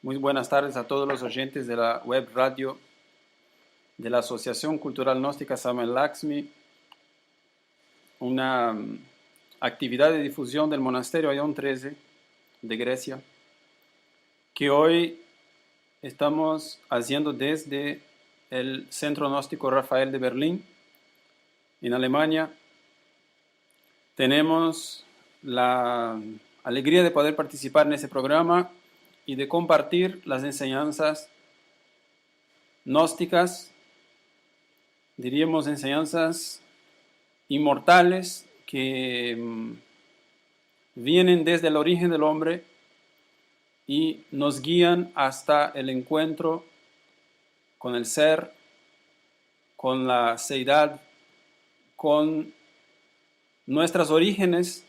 Muy buenas tardes a todos los oyentes de la web radio de la Asociación Cultural Gnóstica Samuel Laxmi, una actividad de difusión del monasterio Ion 13 de Grecia, que hoy estamos haciendo desde el Centro Gnóstico Rafael de Berlín, en Alemania. Tenemos la alegría de poder participar en ese programa y de compartir las enseñanzas gnósticas, diríamos enseñanzas inmortales que vienen desde el origen del hombre y nos guían hasta el encuentro con el ser, con la seidad, con nuestros orígenes,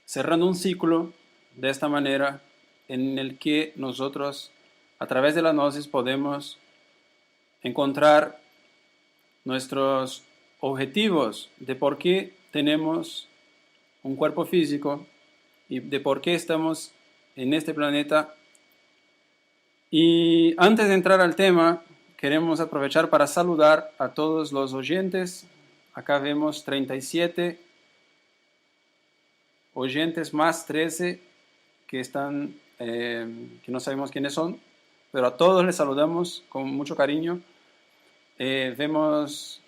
cerrando un ciclo de esta manera en el que nosotros, a través de la gnosis, podemos encontrar nuestros objetivos de por qué tenemos un cuerpo físico y de por qué estamos en este planeta. Y antes de entrar al tema, queremos aprovechar para saludar a todos los oyentes. Acá vemos 37 oyentes más 13 que están, que no sabemos quiénes son, pero a todos les saludamos con mucho cariño. Vemos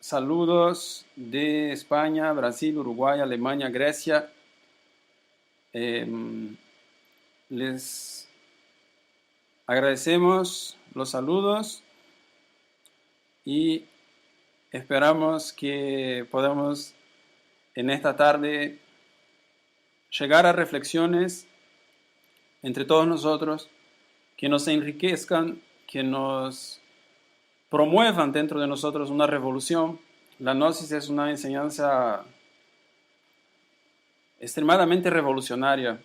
saludos de España, Brasil, Uruguay, Alemania, Grecia. Les agradecemos los saludos y esperamos que podamos en esta tarde llegar a reflexiones entre todos nosotros que nos enriquezcan, que nos promuevan dentro de nosotros una revolución. La gnosis es una enseñanza extremadamente revolucionaria.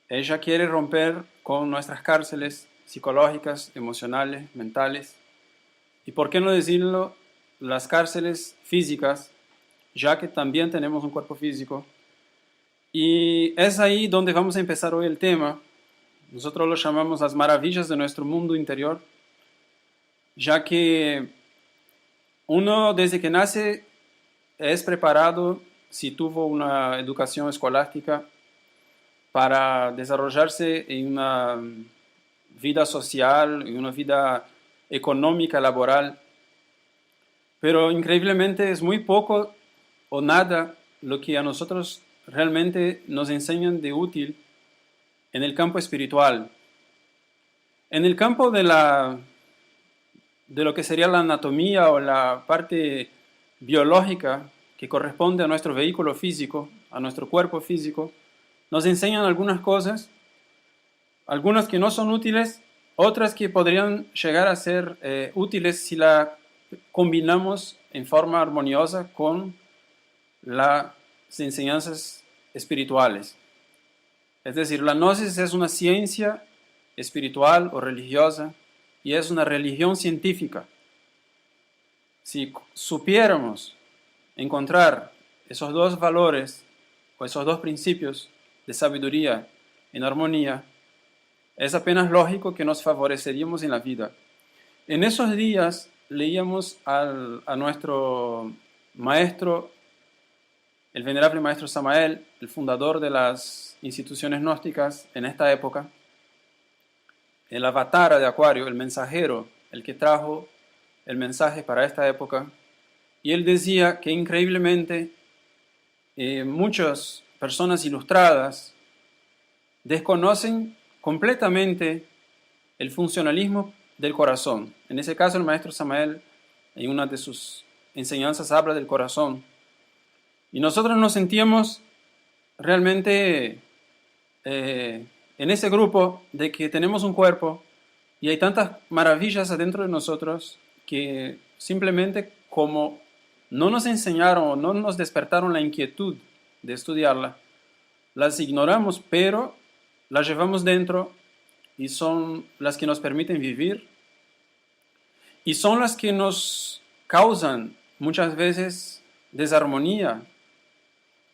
Ella quiere romper con nuestras cárceles psicológicas, emocionales, mentales, y por qué no decirlo, las cárceles físicas, ya que también tenemos un cuerpo físico. Y es ahí donde vamos a empezar hoy el tema. Nosotros lo llamamos las maravillas de nuestro mundo interior, ya que uno desde que nace es preparado, si tuvo una educación escolástica, para desarrollarse en una vida social, en una vida económica, laboral. Pero increíblemente es muy poco o nada lo que a nosotros realmente nos enseñan de útil en el campo espiritual. En el campo de lo que sería la anatomía o la parte biológica que corresponde a nuestro vehículo físico, a nuestro cuerpo físico, nos enseñan algunas cosas, algunas que no son útiles, otras que podrían llegar a ser útiles si la combinamos en forma armoniosa con las enseñanzas espirituales. Es decir, la gnosis es una ciencia espiritual o religiosa y es una religión científica. Si supiéramos encontrar esos dos valores o esos dos principios de sabiduría en armonía, es apenas lógico que nos favoreceríamos en la vida. En esos días leíamos a nuestro maestro, el venerable maestro Samael, el fundador de las instituciones gnósticas en esta época, el avatar de Acuario, el mensajero, el que trajo el mensaje para esta época, y él decía que increíblemente muchas personas ilustradas desconocen completamente el funcionalismo del corazón. En ese caso el maestro Samael en una de sus enseñanzas habla del corazón. Y nosotros nos sentíamos realmente en ese grupo de que tenemos un cuerpo y hay tantas maravillas adentro de nosotros que simplemente como no nos enseñaron o no nos despertaron la inquietud de estudiarla, las ignoramos, pero las llevamos dentro y son las que nos permiten vivir y son las que nos causan muchas veces desarmonía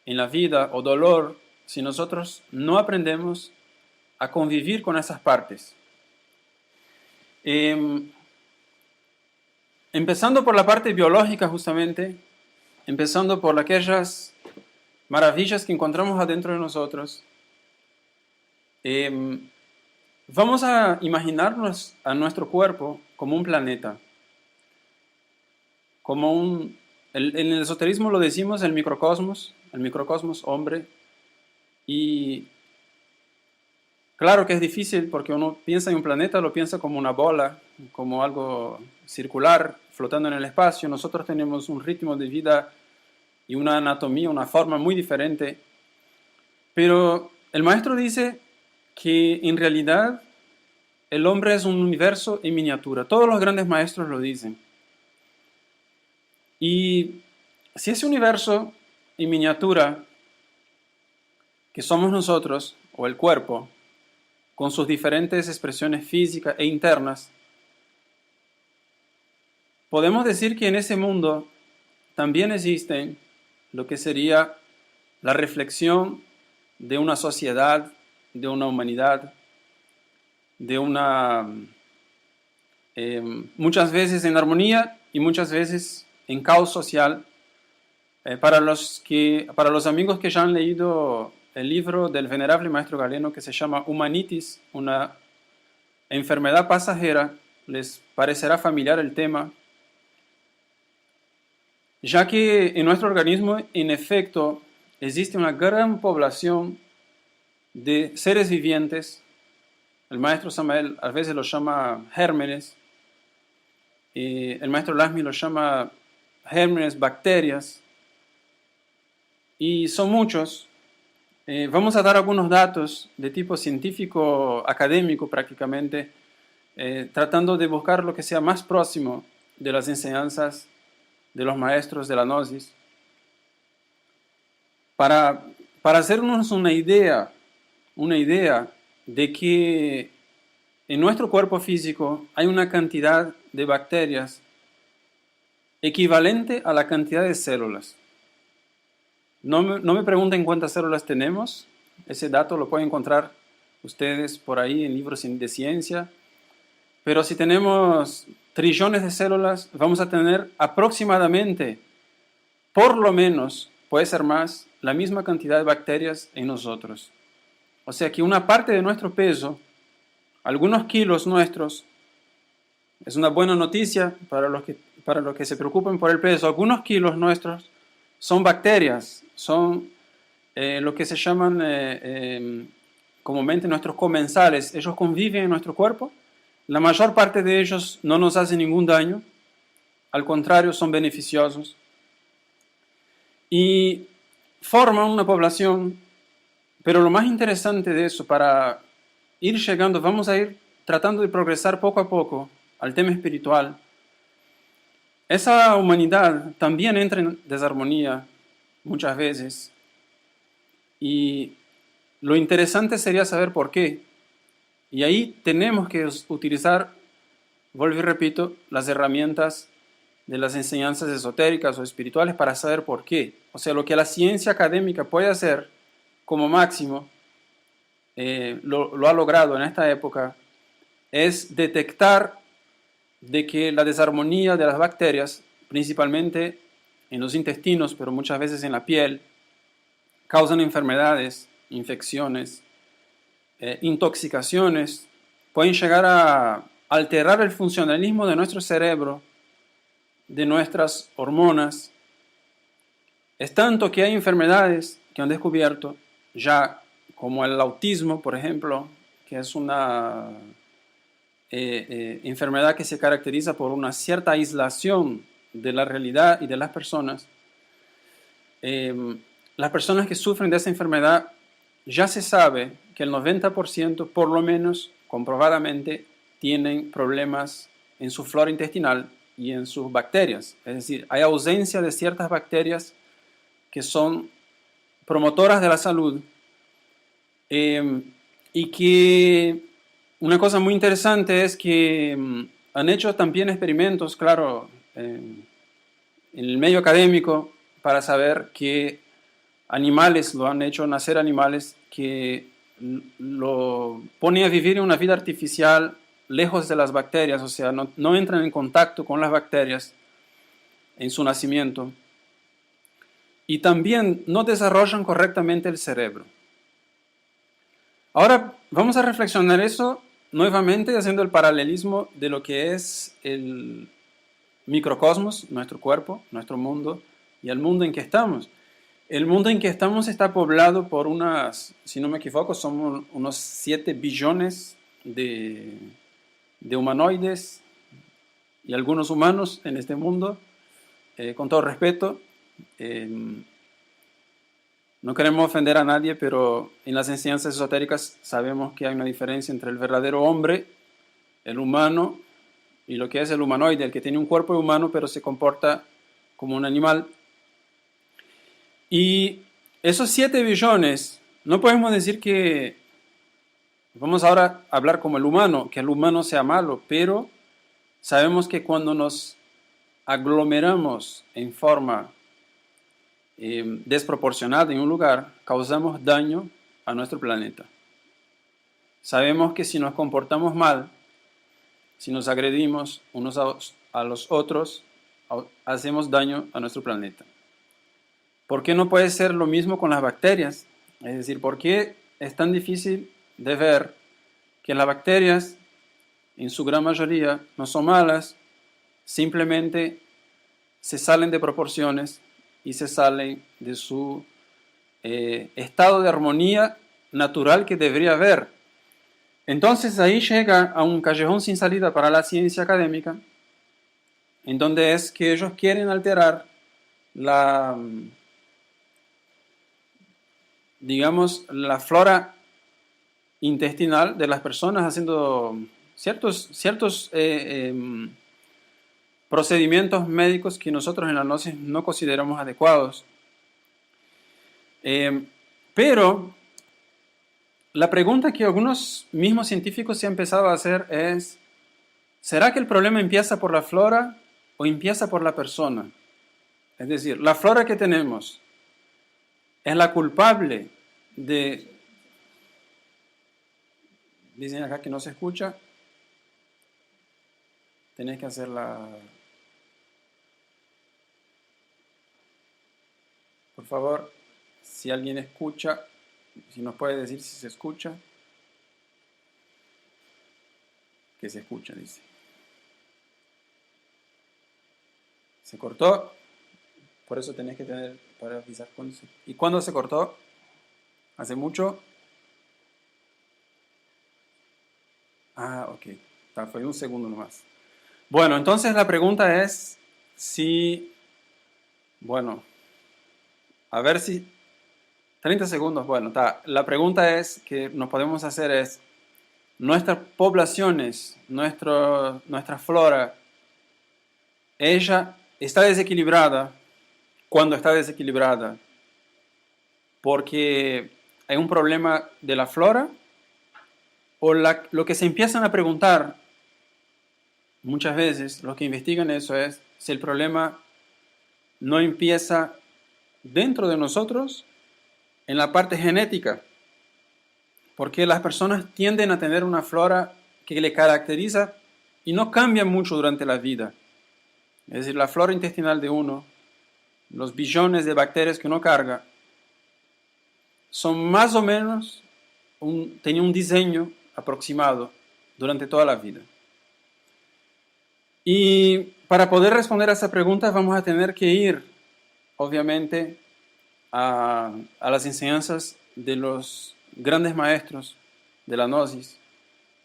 en la vida o dolor si nosotros no aprendemos a convivir con esas partes. Empezando por la parte biológica justamente, empezando por aquellas maravillas que encontramos adentro de nosotros, vamos a imaginarnos a nuestro cuerpo como un planeta, como en el esoterismo lo decimos el microcosmos hombre, y claro que es difícil porque uno piensa en un planeta, lo piensa como una bola, como algo circular, flotando en el espacio. Nosotros tenemos un ritmo de vida y una anatomía, una forma muy diferente. Pero el maestro dice que en realidad el hombre es un universo en miniatura. Todos los grandes maestros lo dicen. Y si ese universo en miniatura, que somos nosotros, o el cuerpo, con sus diferentes expresiones físicas e internas, podemos decir que en ese mundo también existen lo que sería la reflexión de una sociedad, de una humanidad, de una muchas veces en armonía y muchas veces en caos social. Para los amigos que ya han leído el libro del venerable maestro Galeno que se llama Humanitis, una enfermedad pasajera, les parecerá familiar el tema, ya que en nuestro organismo, en efecto, existe una gran población de seres vivientes. El maestro Samael a veces los llama gérmenes, el maestro Lasmi los llama gérmenes, bacterias, y son muchos. Vamos a dar algunos datos de tipo científico, académico prácticamente, tratando de buscar lo que sea más próximo de las enseñanzas de los maestros de la Gnosis, para hacernos una idea de que en nuestro cuerpo físico hay una cantidad de bacterias equivalente a la cantidad de células. No me pregunten cuántas células tenemos, ese dato lo pueden encontrar ustedes por ahí en libros de ciencia, pero si tenemos trillones de células, vamos a tener aproximadamente, por lo menos, puede ser más, la misma cantidad de bacterias en nosotros. O sea que una parte de nuestro peso, algunos kilos nuestros, es una buena noticia para los que se preocupen por el peso, algunos kilos nuestros son bacterias, son lo que se llaman comúnmente nuestros comensales. Ellos conviven en nuestro cuerpo. La mayor parte de ellos no nos hacen ningún daño, al contrario, son beneficiosos. Y forman una población, pero lo más interesante de eso, para ir llegando, vamos a ir tratando de progresar poco a poco al tema espiritual. Esa humanidad también entra en desarmonía muchas veces, y lo interesante sería saber por qué. Y ahí tenemos que utilizar, vuelvo y repito, las herramientas de las enseñanzas esotéricas o espirituales para saber por qué. O sea, lo que la ciencia académica puede hacer como máximo, lo ha logrado en esta época, es detectar de que la desarmonía de las bacterias, principalmente en los intestinos, pero muchas veces en la piel, causan enfermedades, infecciones, intoxicaciones, pueden llegar a alterar el funcionalismo de nuestro cerebro, de nuestras hormonas. Es tanto que hay enfermedades que han descubierto ya, como el autismo, por ejemplo, que es una enfermedad que se caracteriza por una cierta aislación de la realidad y de las personas. Las personas que sufren de esa enfermedad, ya se sabe que el 90% por lo menos comprobadamente tienen problemas en su flora intestinal y en sus bacterias. Es decir, hay ausencia de ciertas bacterias que son promotoras de la salud, y que una cosa muy interesante es que han hecho también experimentos, claro, en el medio académico, para saber que animales, lo han hecho nacer animales que lo pone a vivir en una vida artificial lejos de las bacterias, o sea, no entran en contacto con las bacterias en su nacimiento, y también no desarrollan correctamente el cerebro. Ahora vamos a reflexionar eso nuevamente haciendo el paralelismo de lo que es el microcosmos, nuestro cuerpo, nuestro mundo, y el mundo en que estamos. El mundo en que estamos está poblado por si no me equivoco, son unos 7 billones de humanoides y algunos humanos en este mundo. Con todo respeto, no queremos ofender a nadie, pero en las enseñanzas esotéricas sabemos que hay una diferencia entre el verdadero hombre, el humano, y lo que es el humanoide, el que tiene un cuerpo humano pero se comporta como un animal. Y esos 7 billones, no podemos decir que, vamos ahora a hablar como el humano, que el humano sea malo, pero sabemos que cuando nos aglomeramos en forma desproporcionada en un lugar, causamos daño a nuestro planeta. Sabemos que si nos comportamos mal, si nos agredimos unos a los otros, hacemos daño a nuestro planeta. ¿Por qué no puede ser lo mismo con las bacterias? Es decir, ¿por qué es tan difícil de ver que las bacterias, en su gran mayoría, no son malas, simplemente se salen de proporciones y se salen de su estado de armonía natural que debería haber? Entonces ahí llega a un callejón sin salida para la ciencia académica, en donde es que ellos quieren alterar la flora intestinal de las personas, haciendo ciertos procedimientos médicos que nosotros en la Gnosis no consideramos adecuados. Pero la pregunta que algunos mismos científicos se han empezado a hacer es, ¿será que el problema empieza por la flora o empieza por la persona? Es decir, la flora que tenemos es la culpable de... Dicen acá que no se escucha. Tenés que hacer Por favor, si alguien escucha, si nos puede decir si se escucha. Que se escucha, dice. Se cortó. Por eso tenés que tener para avisar cuándo se... ¿Y cuándo se cortó? ¿Hace mucho? Ah, ok. Fue un segundo nomás. Bueno, entonces la pregunta es si... Bueno, a ver si... 30 segundos, bueno, la pregunta es que nos podemos hacer es, nuestras poblaciones, nuestra flora, ella está desequilibrada. Cuando está desequilibrada, porque hay un problema de la flora, o lo que se empiezan a preguntar muchas veces, los que investigan eso, es si el problema no empieza dentro de nosotros, en la parte genética, porque las personas tienden a tener una flora que le caracteriza y no cambia mucho durante la vida. Es decir, la flora intestinal de uno, los billones de bacterias que uno carga, son más o menos, tienen un diseño aproximado durante toda la vida. Y para poder responder a esa pregunta vamos a tener que ir, obviamente, a las enseñanzas de los grandes maestros de la Gnosis.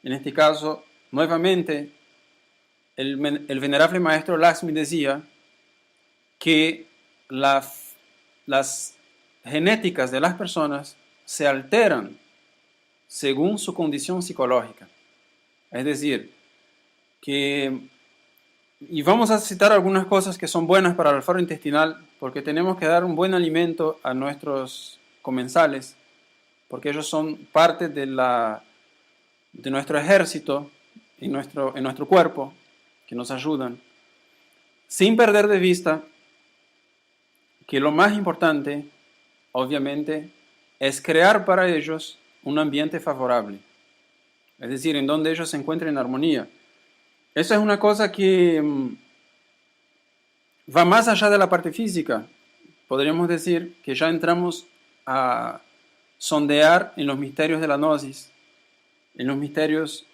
En este caso, nuevamente, el venerable maestro Lakshmi decía que las genéticas de las personas se alteran según su condición psicológica. Es decir, y vamos a citar algunas cosas que son buenas para la flora intestinal, porque tenemos que dar un buen alimento a nuestros comensales, porque ellos son parte de nuestro ejército en nuestro cuerpo, que nos ayudan, sin perder de vista que lo más importante, obviamente, es crear para ellos un ambiente favorable, es decir, en donde ellos se encuentren en armonía. Eso es una cosa que va más allá de la parte física. Podríamos decir que ya entramos a sondear en los misterios de la gnosis, en los misterios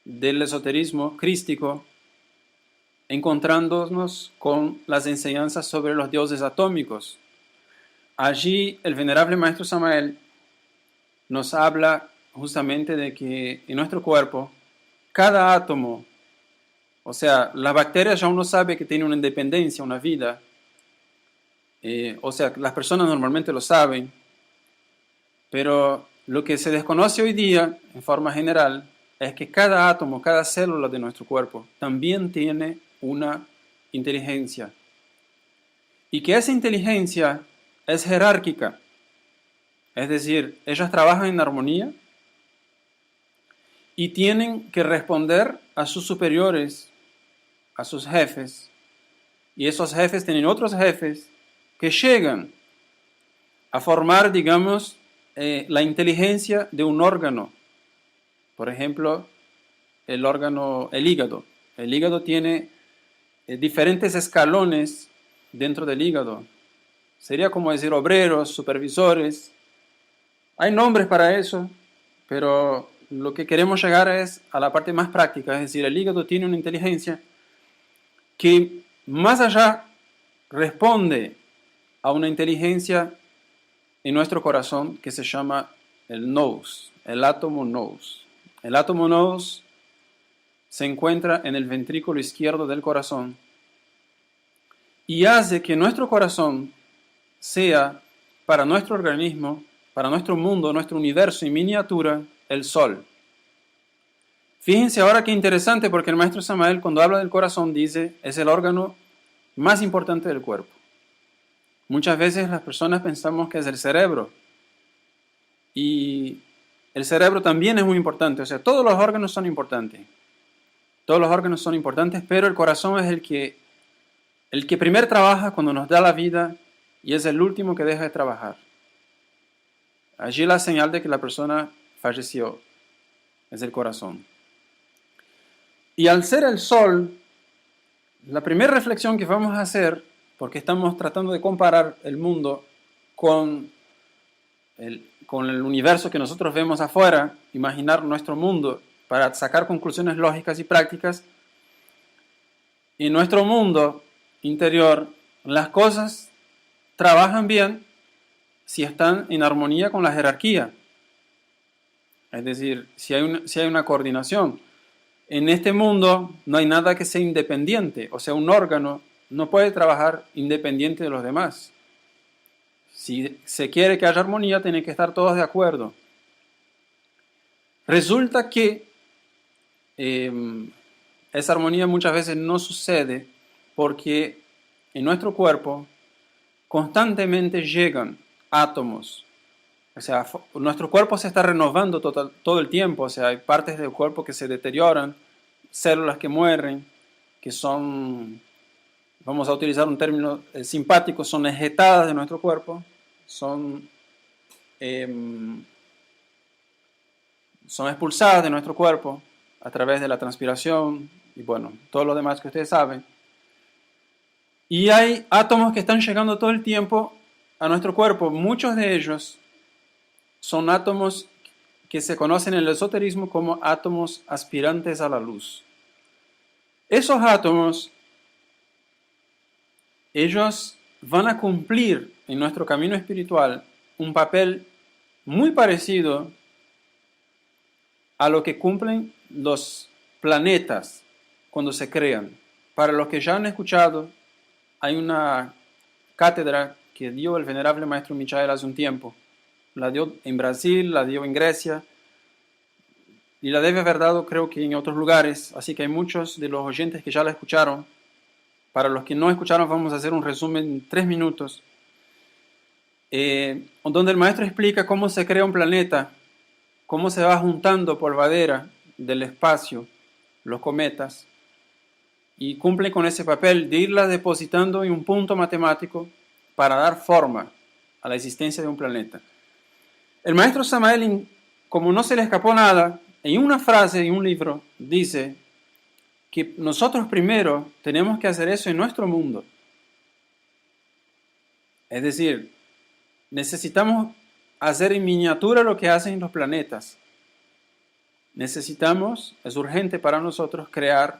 del esoterismo crístico, encontrándonos con las enseñanzas sobre los dioses atómicos. Allí el venerable Maestro Samael nos habla justamente de que en nuestro cuerpo, cada átomo, o sea, las bacterias ya uno sabe que tienen una independencia, una vida, o sea, las personas normalmente lo saben, pero lo que se desconoce hoy día, en forma general, es que cada átomo, cada célula de nuestro cuerpo también tiene una inteligencia. Y que esa inteligencia es jerárquica. Es decir, ellas trabajan en armonía y tienen que responder a sus superiores, a sus jefes. Y esos jefes tienen otros jefes que llegan a formar, digamos, la inteligencia de un órgano. Por ejemplo, el hígado. El hígado tiene diferentes escalones dentro del hígado. Sería como decir obreros, supervisores. Hay nombres para eso, pero lo que queremos llegar es a la parte más práctica, es decir, el hígado tiene una inteligencia que más allá responde a una inteligencia en nuestro corazón que se llama el nous, el átomo nous. El átomo nous se encuentra en el ventrículo izquierdo del corazón y hace que nuestro corazón sea para nuestro organismo, para nuestro mundo, nuestro universo en miniatura, el sol. Fíjense ahora qué interesante, porque el Maestro Samael, cuando habla del corazón, dice es el órgano más importante del cuerpo. Muchas veces las personas pensamos que es el cerebro, y el cerebro también es muy importante, o sea, todos los órganos son importantes. Todos los órganos son importantes, pero el corazón es el que primero trabaja cuando nos da la vida y es el último que deja de trabajar. Allí la señal de que la persona falleció es el corazón. Y al ser el sol, la primera reflexión que vamos a hacer, porque estamos tratando de comparar el mundo con el universo que nosotros vemos afuera, imaginar nuestro mundo para sacar conclusiones lógicas y prácticas, en nuestro mundo interior las cosas trabajan bien si están en armonía con la jerarquía. Es decir, si hay una coordinación. En este mundo no hay nada que sea independiente, o sea, un órgano no puede trabajar independiente de los demás. Si se quiere que haya armonía, tienen que estar todos de acuerdo. Resulta que esa armonía muchas veces no sucede porque en nuestro cuerpo constantemente llegan átomos. O sea, nuestro cuerpo se está renovando todo el tiempo. O sea, hay partes del cuerpo que se deterioran, células que mueren, que son, vamos a utilizar un término simpático, son ejectadas de nuestro cuerpo, son expulsadas de nuestro cuerpo a través de la transpiración y bueno, todo lo demás que ustedes saben. Y hay átomos que están llegando todo el tiempo a nuestro cuerpo. Muchos de ellos son átomos que se conocen en el esoterismo como átomos aspirantes a la luz. Esos átomos, ellos van a cumplir en nuestro camino espiritual un papel muy parecido a lo que cumplen los planetas cuando se crean. Para los que ya han escuchado, hay una cátedra que dio el venerable Maestro Michael hace un tiempo. La dio en Brasil, la dio en Grecia, y la debe haber dado creo que en otros lugares, así que hay muchos de los oyentes que ya la escucharon. Para los que no escucharon, vamos a hacer un resumen en 3 minutos, donde el maestro explica cómo se crea un planeta, cómo se va juntando polvadera del espacio, los cometas, y cumple con ese papel de irla depositando en un punto matemático para dar forma a la existencia de un planeta. El maestro Samael, como no se le escapó nada, en una frase, en un libro, dice que nosotros primero tenemos que hacer eso en nuestro mundo. Es decir, necesitamos hacer en miniatura lo que hacen los planetas. Necesitamos, es urgente para nosotros, crear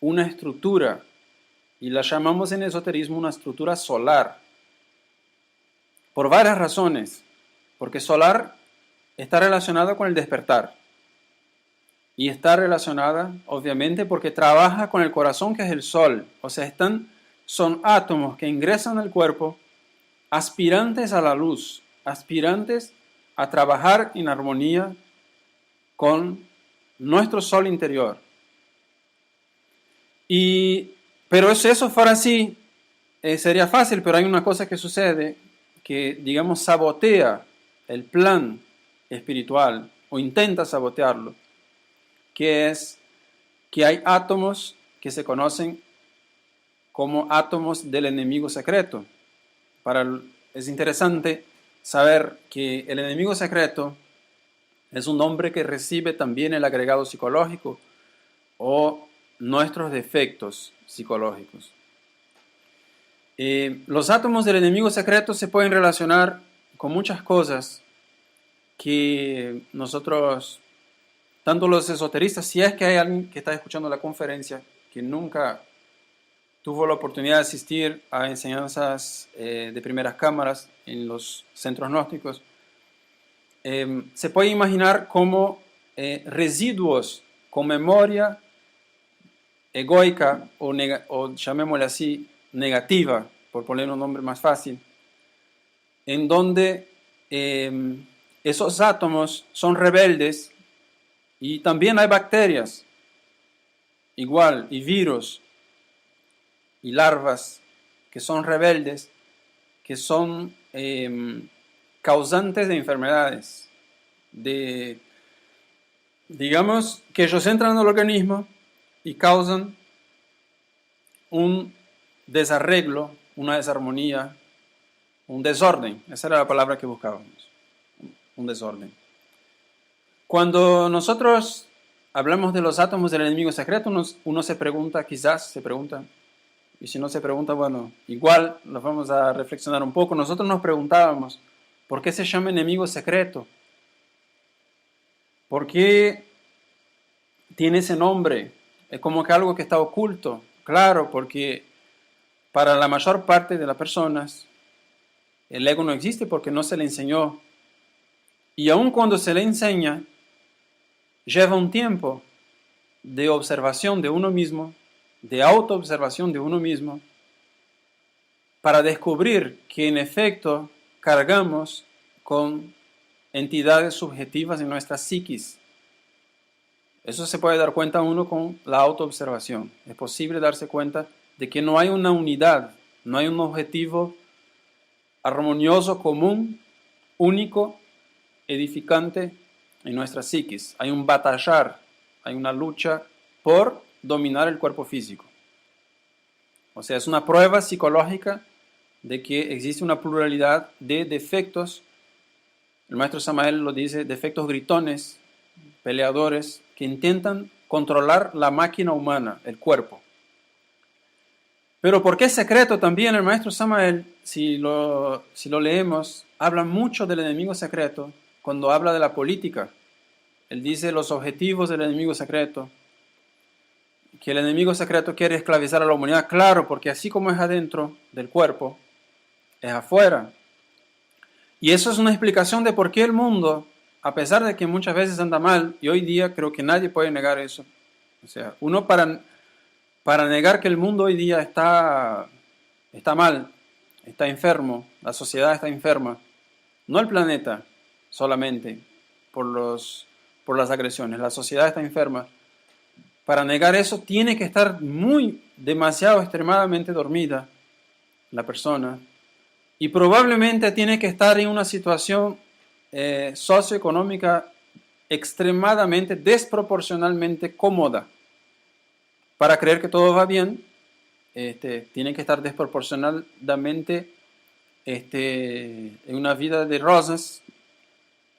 una estructura, y la llamamos en esoterismo una estructura solar, por varias razones, porque solar está relacionada con el despertar, y está relacionada, obviamente, porque trabaja con el corazón, que es el sol. O sea, son átomos que ingresan al cuerpo, aspirantes a la luz, aspirantes a trabajar en armonía con nuestro sol interior. Pero si eso fuera así, sería fácil, pero hay una cosa que sucede que, digamos, sabotea el plan espiritual, o intenta sabotearlo, que es que hay átomos que se conocen como átomos del enemigo secreto. Es interesante saber que el enemigo secreto es un nombre que recibe también el agregado psicológico o nuestros defectos psicológicos. Los átomos del enemigo secreto se pueden relacionar con muchas cosas que nosotros, tanto los esoteristas, si es que hay alguien que está escuchando la conferencia que nunca tuvo la oportunidad de asistir a enseñanzas de primeras cámaras en los centros gnósticos, se puede imaginar como residuos con memoria egoica o llamémosle así, negativa, por poner un nombre más fácil, en donde esos átomos son rebeldes, y también hay bacterias, igual, y virus, y larvas que son rebeldes, que son causantes de enfermedades, digamos que ellos entran en el organismo y causan un desarreglo, una desarmonía, un desorden. Esa era la palabra que buscábamos, un desorden. Cuando nosotros hablamos de los átomos del enemigo secreto, uno se pregunta, quizás se pregunta, y si no se pregunta, bueno, igual nos vamos a reflexionar un poco. Nosotros nos preguntábamos, ¿por qué se llama enemigo secreto? ¿Por qué tiene ese nombre? Es como que algo que está oculto. Claro, porque para la mayor parte de las personas el ego no existe porque no se le enseñó. Y aun cuando se le enseña, lleva un tiempo de observación de uno mismo, de autoobservación de uno mismo, para descubrir que en efecto cargamos con entidades subjetivas en nuestra psiquis. Eso se puede dar cuenta uno con la autoobservación. Es posible darse cuenta de que no hay una unidad, no hay un objetivo armonioso, común, único, edificante en nuestra psiquis. Hay un batallar, hay una lucha por dominar el cuerpo físico. O sea, es una prueba psicológica de que existe una pluralidad de defectos. El maestro Samael lo dice, defectos gritones, peleadores, que intentan controlar la máquina humana, el cuerpo. Pero ¿por qué secreto también? El maestro Samael, si lo leemos, habla mucho del enemigo secreto cuando habla de la política. Él dice los objetivos del enemigo secreto, que el enemigo secreto quiere esclavizar a la humanidad, claro, porque así como es adentro del cuerpo, es afuera. Y eso es una explicación de por qué el mundo, a pesar de que muchas veces anda mal, y hoy día creo que nadie puede negar eso. O sea, uno para negar que el mundo hoy día está mal, está enfermo, la sociedad está enferma, no el planeta solamente por las agresiones, la sociedad está enferma. Para negar eso tiene que estar demasiado, extremadamente dormida la persona, y probablemente tiene que estar en una situación socioeconómica extremadamente, desproporcionalmente cómoda. Para creer que todo va bien, tiene que estar desproporcionalmente en una vida de rosas,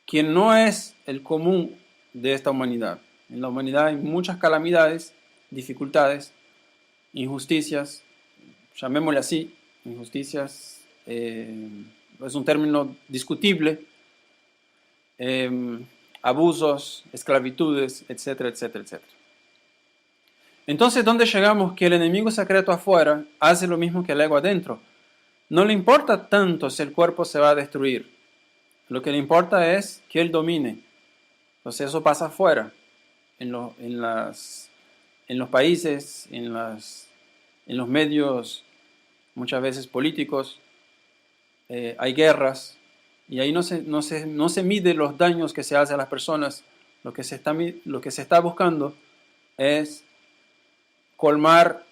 que no es el común de esta humanidad. En la humanidad hay muchas calamidades, dificultades, injusticias, llamémosle así, injusticias, es un término discutible, abusos, esclavitudes, etcétera, etcétera, etcétera. Entonces, ¿dónde llegamos? Que el enemigo secreto afuera hace lo mismo que el ego adentro. No le importa tanto si el cuerpo se va a destruir. Lo que le importa es que él domine. Entonces eso pasa afuera, en los países, en los medios, muchas veces políticos. Hay guerras y ahí no se mide los daños que se hace a las personas. Lo que se está buscando es colmar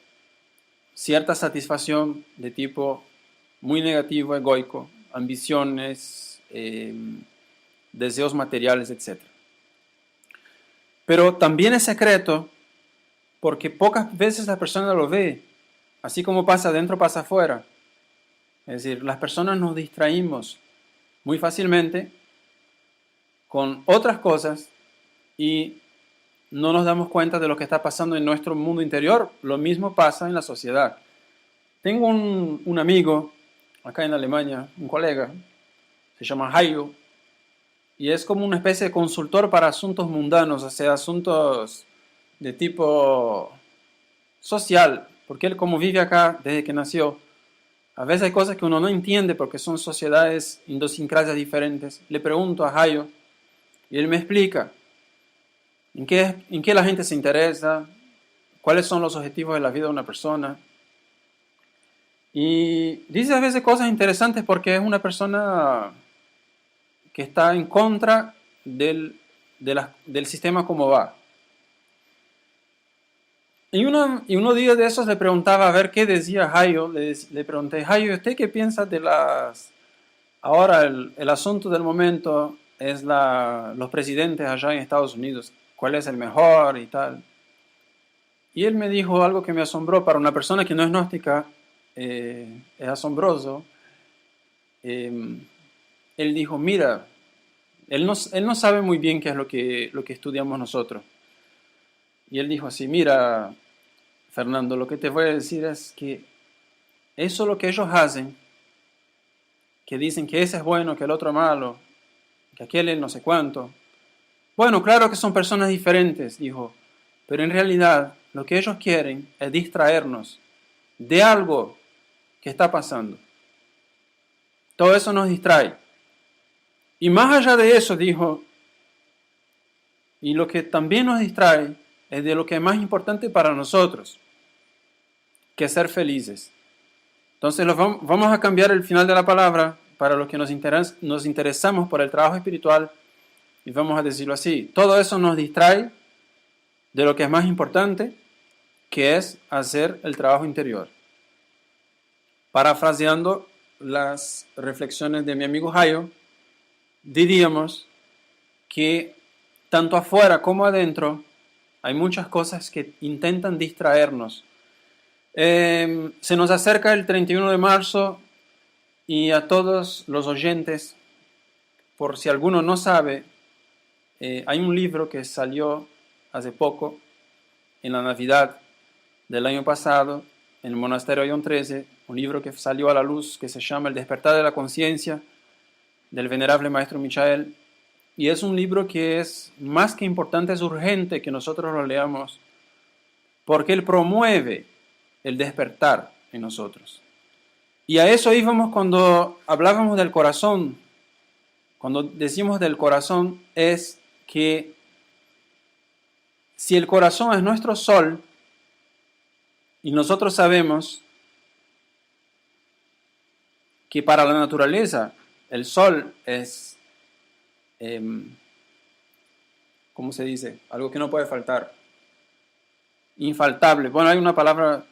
cierta satisfacción de tipo muy negativo, egoico, ambiciones, deseos materiales, etc. Pero también es secreto porque pocas veces la persona lo ve. Así como pasa adentro, pasa afuera. Es decir, las personas nos distraímos muy fácilmente con otras cosas y no nos damos cuenta de lo que está pasando en nuestro mundo interior. Lo mismo pasa en la sociedad. Tengo un amigo acá en Alemania, un colega, se llama Hayo, y es como una especie de consultor para asuntos mundanos, o sea, asuntos de tipo social, porque él como vive acá desde que nació, a veces hay cosas que uno no entiende porque son sociedades, idiosincrasias diferentes. Le pregunto a Hayo y él me explica en qué la gente se interesa, cuáles son los objetivos de la vida de una persona. Y dice a veces cosas interesantes porque es una persona que está en contra del sistema como va. Y unos días de esos le preguntaba a ver qué decía Hayo. Le pregunté, Hayo, ¿usted qué piensa de las... Ahora el asunto del momento es los presidentes allá en Estados Unidos, cuál es el mejor y tal. Y él me dijo algo que me asombró. Para una persona que no es gnóstica, es asombroso. Él dijo, mira, él no sabe muy bien qué es lo que estudiamos nosotros. Y él dijo así, mira, Fernando, lo que te voy a decir es que eso lo que ellos hacen, que dicen que ese es bueno, que el otro es malo, que aquel es no sé cuánto. Bueno, claro que son personas diferentes, dijo, pero en realidad lo que ellos quieren es distraernos de algo que está pasando. Todo eso nos distrae. Y más allá de eso, dijo, y lo que también nos distrae es de lo que es más importante para nosotros, que es ser felices. Entonces vamos a cambiar el final de la palabra para los que nos interesamos por el trabajo espiritual y vamos a decirlo así. Todo eso nos distrae de lo que es más importante, que es hacer el trabajo interior. Parafraseando las reflexiones de mi amigo Hayo, diríamos que tanto afuera como adentro hay muchas cosas que intentan distraernos. Se nos acerca el 31 de marzo y a todos los oyentes, por si alguno no sabe, hay un libro que salió hace poco, en la Navidad del año pasado, en el monasterio Ion 13, un libro que salió a la luz que se llama El despertar de la conciencia, del venerable maestro Michael, y es un libro que es más que importante, es urgente que nosotros lo leamos, porque él promueve el despertar en nosotros. Y a eso íbamos cuando hablábamos del corazón. Cuando decimos del corazón es que si el corazón es nuestro sol, y nosotros sabemos que para la naturaleza el sol es, ¿cómo se dice? Algo que no puede faltar. Infaltable. Bueno, hay una palabra,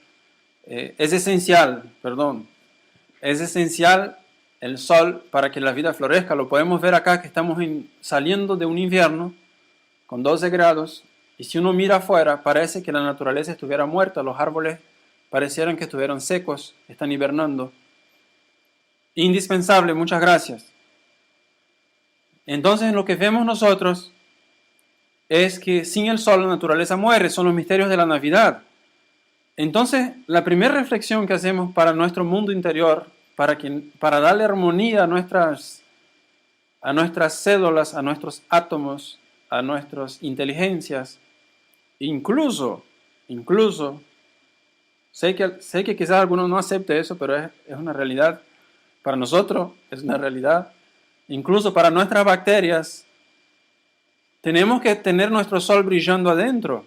es esencial, perdón. Es esencial el sol para que la vida florezca. Lo podemos ver acá que estamos saliendo de un invierno con 12 grados y si uno mira afuera parece que la naturaleza estuviera muerta, los árboles parecieran que estuvieran secos, están hibernando. Indispensable, muchas gracias. Entonces lo que vemos nosotros es que sin el sol la naturaleza muere, son los misterios de la Navidad. Entonces, la primera reflexión que hacemos para nuestro mundo interior, para darle armonía a nuestras células, a nuestros átomos, a nuestras inteligencias, incluso, sé que quizás alguno no acepte eso, pero es una realidad. Para nosotros es una realidad. Incluso para nuestras bacterias, tenemos que tener nuestro sol brillando adentro.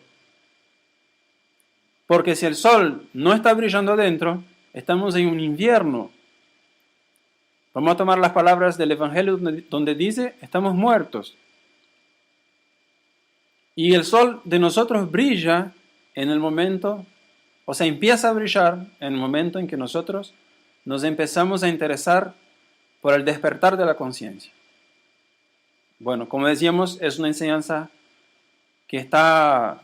Porque si el sol no está brillando adentro, estamos en un invierno. Vamos a tomar las palabras del Evangelio donde dice, estamos muertos. Y el sol de nosotros brilla en el momento, o sea, empieza a brillar en el momento en que nosotros nos empezamos a interesar por el despertar de la conciencia. Bueno, como decíamos, es una enseñanza que está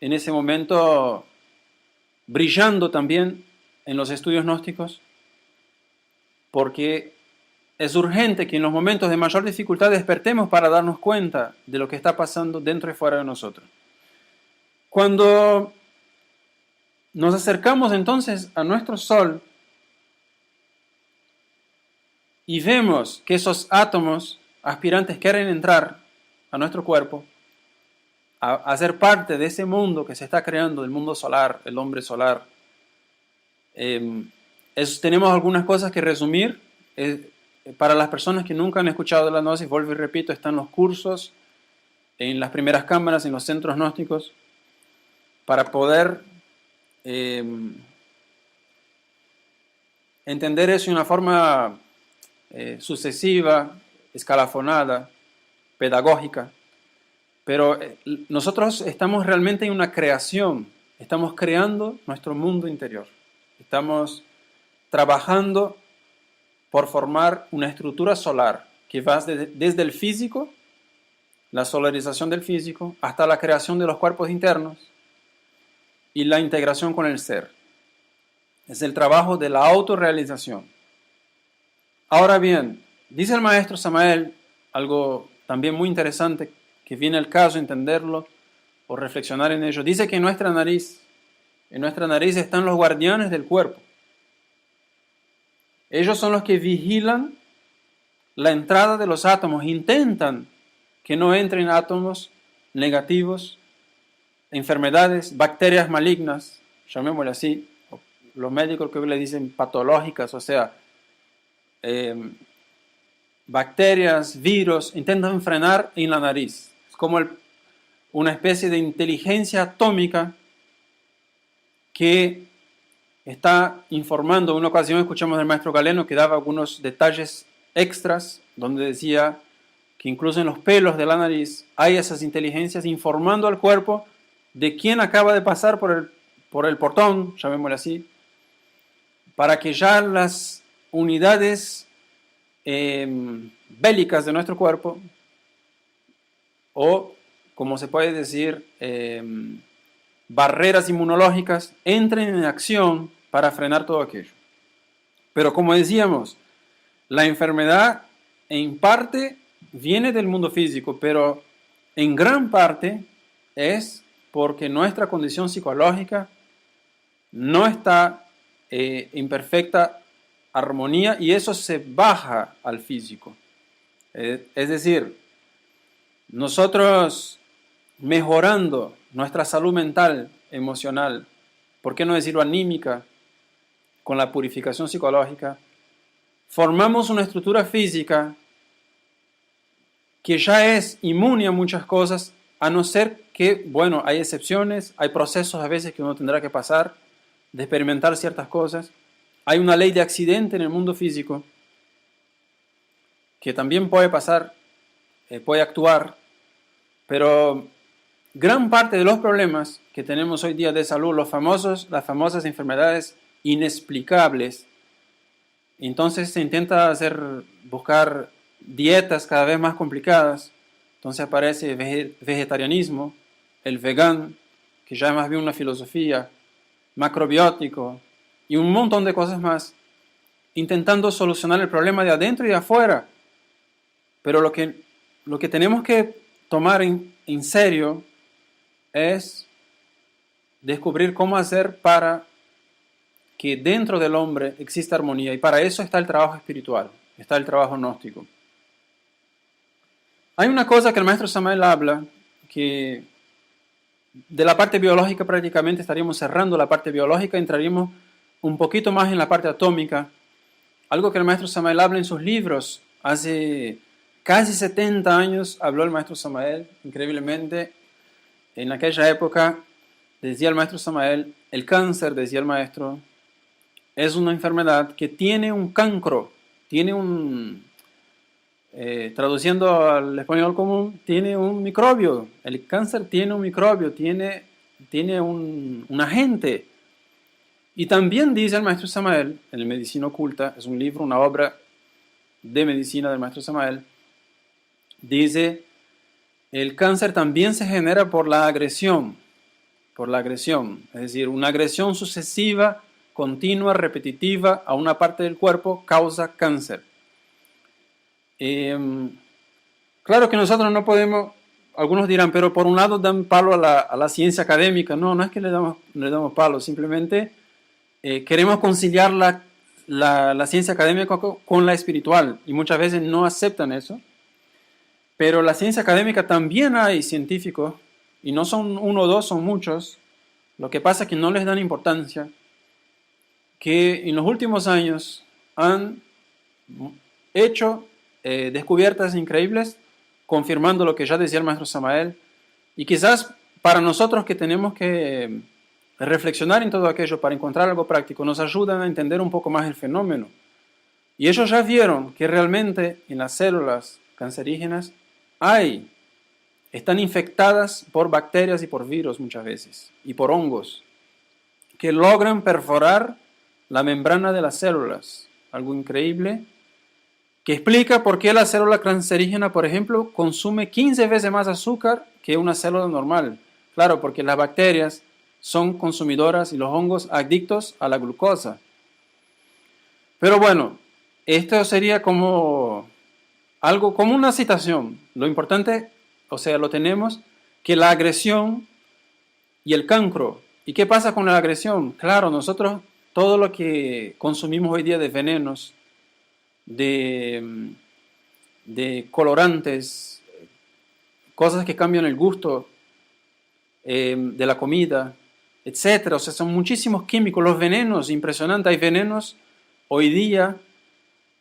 en ese momento brillando también en los estudios gnósticos, porque es urgente que en los momentos de mayor dificultad despertemos para darnos cuenta de lo que está pasando dentro y fuera de nosotros. Cuando nos acercamos entonces a nuestro sol y vemos que esos átomos aspirantes quieren entrar a nuestro cuerpo, a ser parte de ese mundo que se está creando, el mundo solar, el hombre solar, tenemos algunas cosas que resumir. Para las personas que nunca han escuchado de la gnosis, vuelvo y repito, están los cursos en las primeras cámaras, en los centros gnósticos, para poder entender eso de una forma sucesiva, escalafonada, pedagógica. Pero nosotros estamos realmente en una creación, estamos creando nuestro mundo interior, estamos trabajando por formar una estructura solar que va desde el físico, la solarización del físico, hasta la creación de los cuerpos internos y la integración con el ser. Es el trabajo de la autorrealización. Ahora bien, dice el maestro Samael algo también muy interesante que viene al caso entenderlo o reflexionar en ello. Dice que en nuestra nariz están los guardianes del cuerpo. Ellos son los que vigilan la entrada de los átomos, intentan que no entren átomos negativos, enfermedades, bacterias malignas, llamémosle así. Los médicos que le dicen patológicas, o sea, bacterias, virus, intentan frenar en la nariz. Es como una especie de inteligencia atómica que está informando. En una ocasión escuchamos del maestro Galeno que daba algunos detalles extras, donde decía que incluso en los pelos de la nariz hay esas inteligencias informando al cuerpo de quién acaba de pasar por el portón, llamémosle así, para que ya las unidades bélicas de nuestro cuerpo, o como se puede decir, barreras inmunológicas, entren en acción para frenar todo aquello. Pero como decíamos, la enfermedad en parte viene del mundo físico, pero en gran parte es porque nuestra condición psicológica no está en perfecta armonía y eso se baja al físico. Es decir, nosotros mejorando nuestra salud mental, emocional, ¿por qué no decirlo anímica? Con la purificación psicológica, formamos una estructura física que ya es inmune a muchas cosas, a no ser que, bueno, hay excepciones, hay procesos a veces que uno tendrá que pasar, de experimentar ciertas cosas. Hay una ley de accidente en el mundo físico que también puede pasar, puede actuar, pero gran parte de los problemas que tenemos hoy día de salud, las famosas enfermedades inexplicables, entonces se intenta buscar dietas cada vez más complicadas, entonces aparece vegetarianismo, el vegan, que ya es más bien una filosofía, macrobiótico y un montón de cosas más, intentando solucionar el problema de adentro y de afuera. Pero lo que lo que tenemos que tomar en serio es descubrir cómo hacer para que dentro del hombre exista armonía. Y para eso está el trabajo espiritual, está el trabajo gnóstico. Hay una cosa que el maestro Samael habla, que de la parte biológica prácticamente estaríamos cerrando la parte biológica, entraríamos un poquito más en la parte atómica. Algo que el maestro Samael habla en sus libros. Hace casi 70 años habló el maestro Samael, increíblemente. En aquella época decía el maestro Samael, el cáncer, decía el maestro, es una enfermedad que tiene un cancro, tiene un, traduciendo al español común, tiene un microbio. El cáncer tiene un microbio, tiene un agente. Y también dice el maestro Samael, en el Medicina Oculta, es un libro, una obra de medicina del maestro Samael, dice, el cáncer también se genera por la agresión, es decir, una agresión sucesiva, continua, repetitiva a una parte del cuerpo causa cáncer. Claro que nosotros no podemos, algunos dirán, pero por un lado dan palo a la ciencia académica. No, no es que le damos palo, simplemente queremos conciliar la ciencia académica con la espiritual y muchas veces no aceptan eso. Pero la ciencia académica también hay científicos, y no son uno o dos, son muchos. Lo que pasa es que no les dan importancia, que en los últimos años han hecho descubiertas increíbles, confirmando lo que ya decía el maestro Samael, y quizás para nosotros que tenemos que reflexionar en todo aquello para encontrar algo práctico, nos ayudan a entender un poco más el fenómeno. Y ellos ya vieron que realmente en las células cancerígenas están infectadas por bacterias y por virus muchas veces, y por hongos, que logran perforar la membrana de las células. Algo increíble, que explica por qué la célula cancerígena, por ejemplo, consume 15 veces más azúcar que una célula normal. Claro, porque las bacterias son consumidoras y los hongos adictos a la glucosa. Pero bueno, esto sería como algo, como una citación. Lo importante, o sea, lo tenemos, que la agresión y el cancro. ¿Y qué pasa con la agresión? Claro, nosotros, todo lo que consumimos hoy día de venenos, de colorantes, cosas que cambian el gusto de la comida, etcétera. O sea, son muchísimos químicos. Los venenos, impresionante. Hay venenos hoy día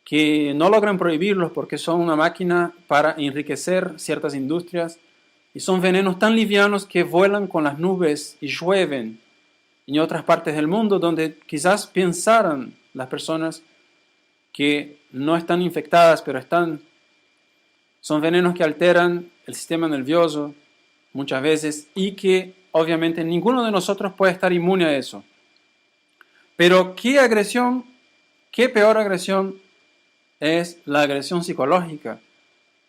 que no logran prohibirlos porque son una máquina para enriquecer ciertas industrias, y son venenos tan livianos que vuelan con las nubes y llueven en otras partes del mundo donde quizás pensaran las personas que no están infectadas, pero son venenos que alteran el sistema nervioso muchas veces, y que obviamente ninguno de nosotros puede estar inmune a eso. Pero qué peor agresión es la agresión psicológica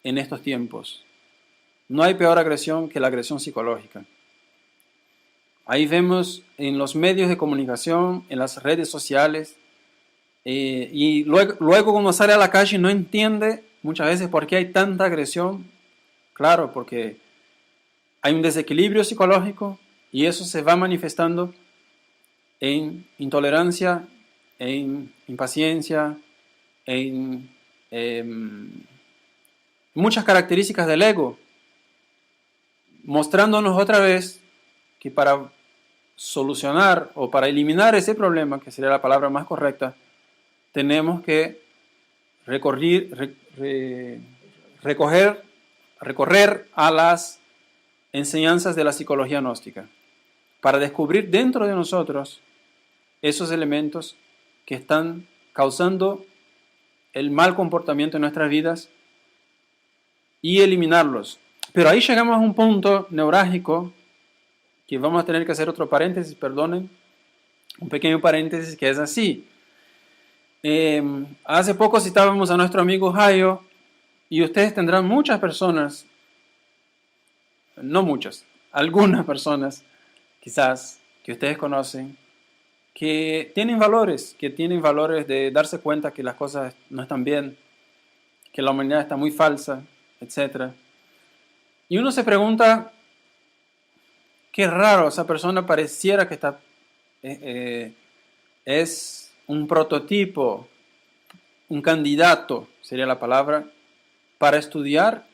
en estos tiempos. No hay peor agresión que la agresión psicológica. Ahí vemos en los medios de comunicación, en las redes sociales, y luego cuando sale a la calle no entiende muchas veces por qué hay tanta agresión. Claro, porque hay un desequilibrio psicológico y eso se va manifestando en intolerancia, en impaciencia, en muchas características del ego, mostrándonos otra vez que para solucionar o para eliminar ese problema, que sería la palabra más correcta, tenemos que recorrer a las enseñanzas de la psicología gnóstica para descubrir dentro de nosotros esos elementos que están causando el mal comportamiento en nuestras vidas y eliminarlos. Pero ahí llegamos a un punto neurálgico que vamos a tener que hacer otro paréntesis, perdonen, un pequeño paréntesis, que es así. Hace poco citábamos a nuestro amigo Jairo, y ustedes tendrán muchas personas, no muchas, algunas personas quizás que ustedes conocen, que tienen valores de darse cuenta que las cosas no están bien, que la humanidad está muy falsa, etc. Y uno se pregunta, qué raro, esa persona pareciera que es un prototipo, un candidato, sería la palabra, para estudiar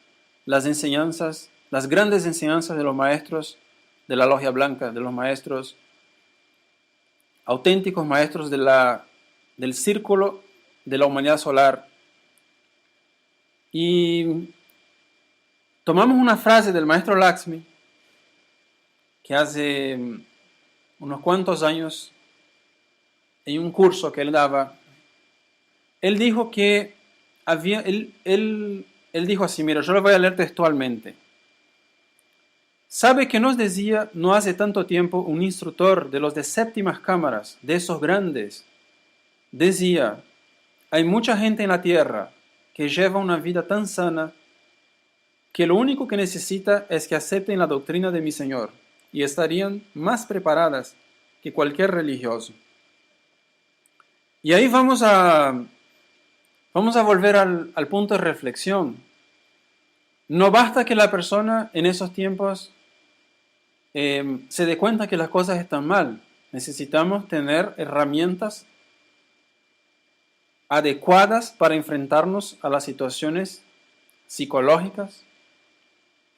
las enseñanzas, las grandes enseñanzas de los maestros de la Logia Blanca, de los maestros, auténticos maestros del círculo de la humanidad solar. Y tomamos una frase del maestro Lakshmi, que hace unos cuantos años, en un curso que él daba, él dijo que él dijo así, mira, yo lo voy a leer textualmente. ¿Sabe que nos decía no hace tanto tiempo un instructor de los de séptimas cámaras, de esos grandes? Decía, hay mucha gente en la tierra que lleva una vida tan sana que lo único que necesita es que acepten la doctrina de mi Señor y estarían más preparadas que cualquier religioso. Y ahí vamos a volver al punto de reflexión. No basta que la persona en esos tiempos se dé cuenta que las cosas están mal. Necesitamos tener herramientas adecuadas para enfrentarnos a las situaciones psicológicas,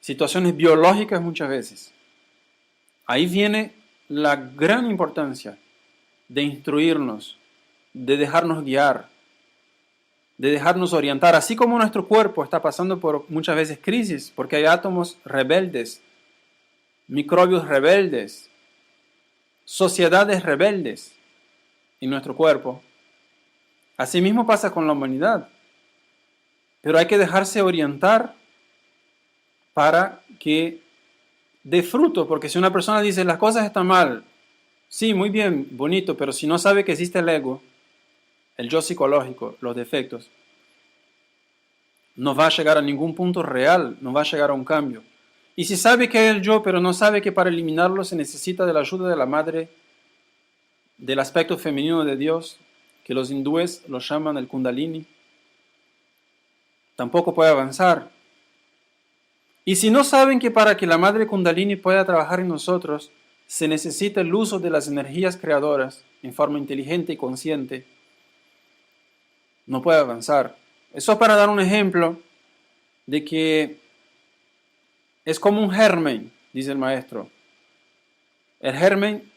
situaciones biológicas muchas veces. Ahí viene la gran importancia de instruirnos, de dejarnos guiar, de dejarnos orientar, así como nuestro cuerpo está pasando por muchas veces crisis, porque hay átomos rebeldes, microbios rebeldes, sociedades rebeldes en nuestro cuerpo. Así mismo pasa con la humanidad, pero hay que dejarse orientar para que dé fruto, porque si una persona dice las cosas están mal, sí, muy bien, bonito, pero si no sabe que existe el ego, el yo psicológico, los defectos, no va a llegar a ningún punto real, no va a llegar a un cambio. Y si sabe que es el yo, pero no sabe que para eliminarlo se necesita de la ayuda de la madre, del aspecto femenino de Dios, que los hindúes lo llaman el Kundalini, tampoco puede avanzar. Y si no saben que para que la madre Kundalini pueda trabajar en nosotros, se necesita el uso de las energías creadoras en forma inteligente y consciente, no puede avanzar. Eso es para dar un ejemplo de que es como un germen, dice el maestro. El germen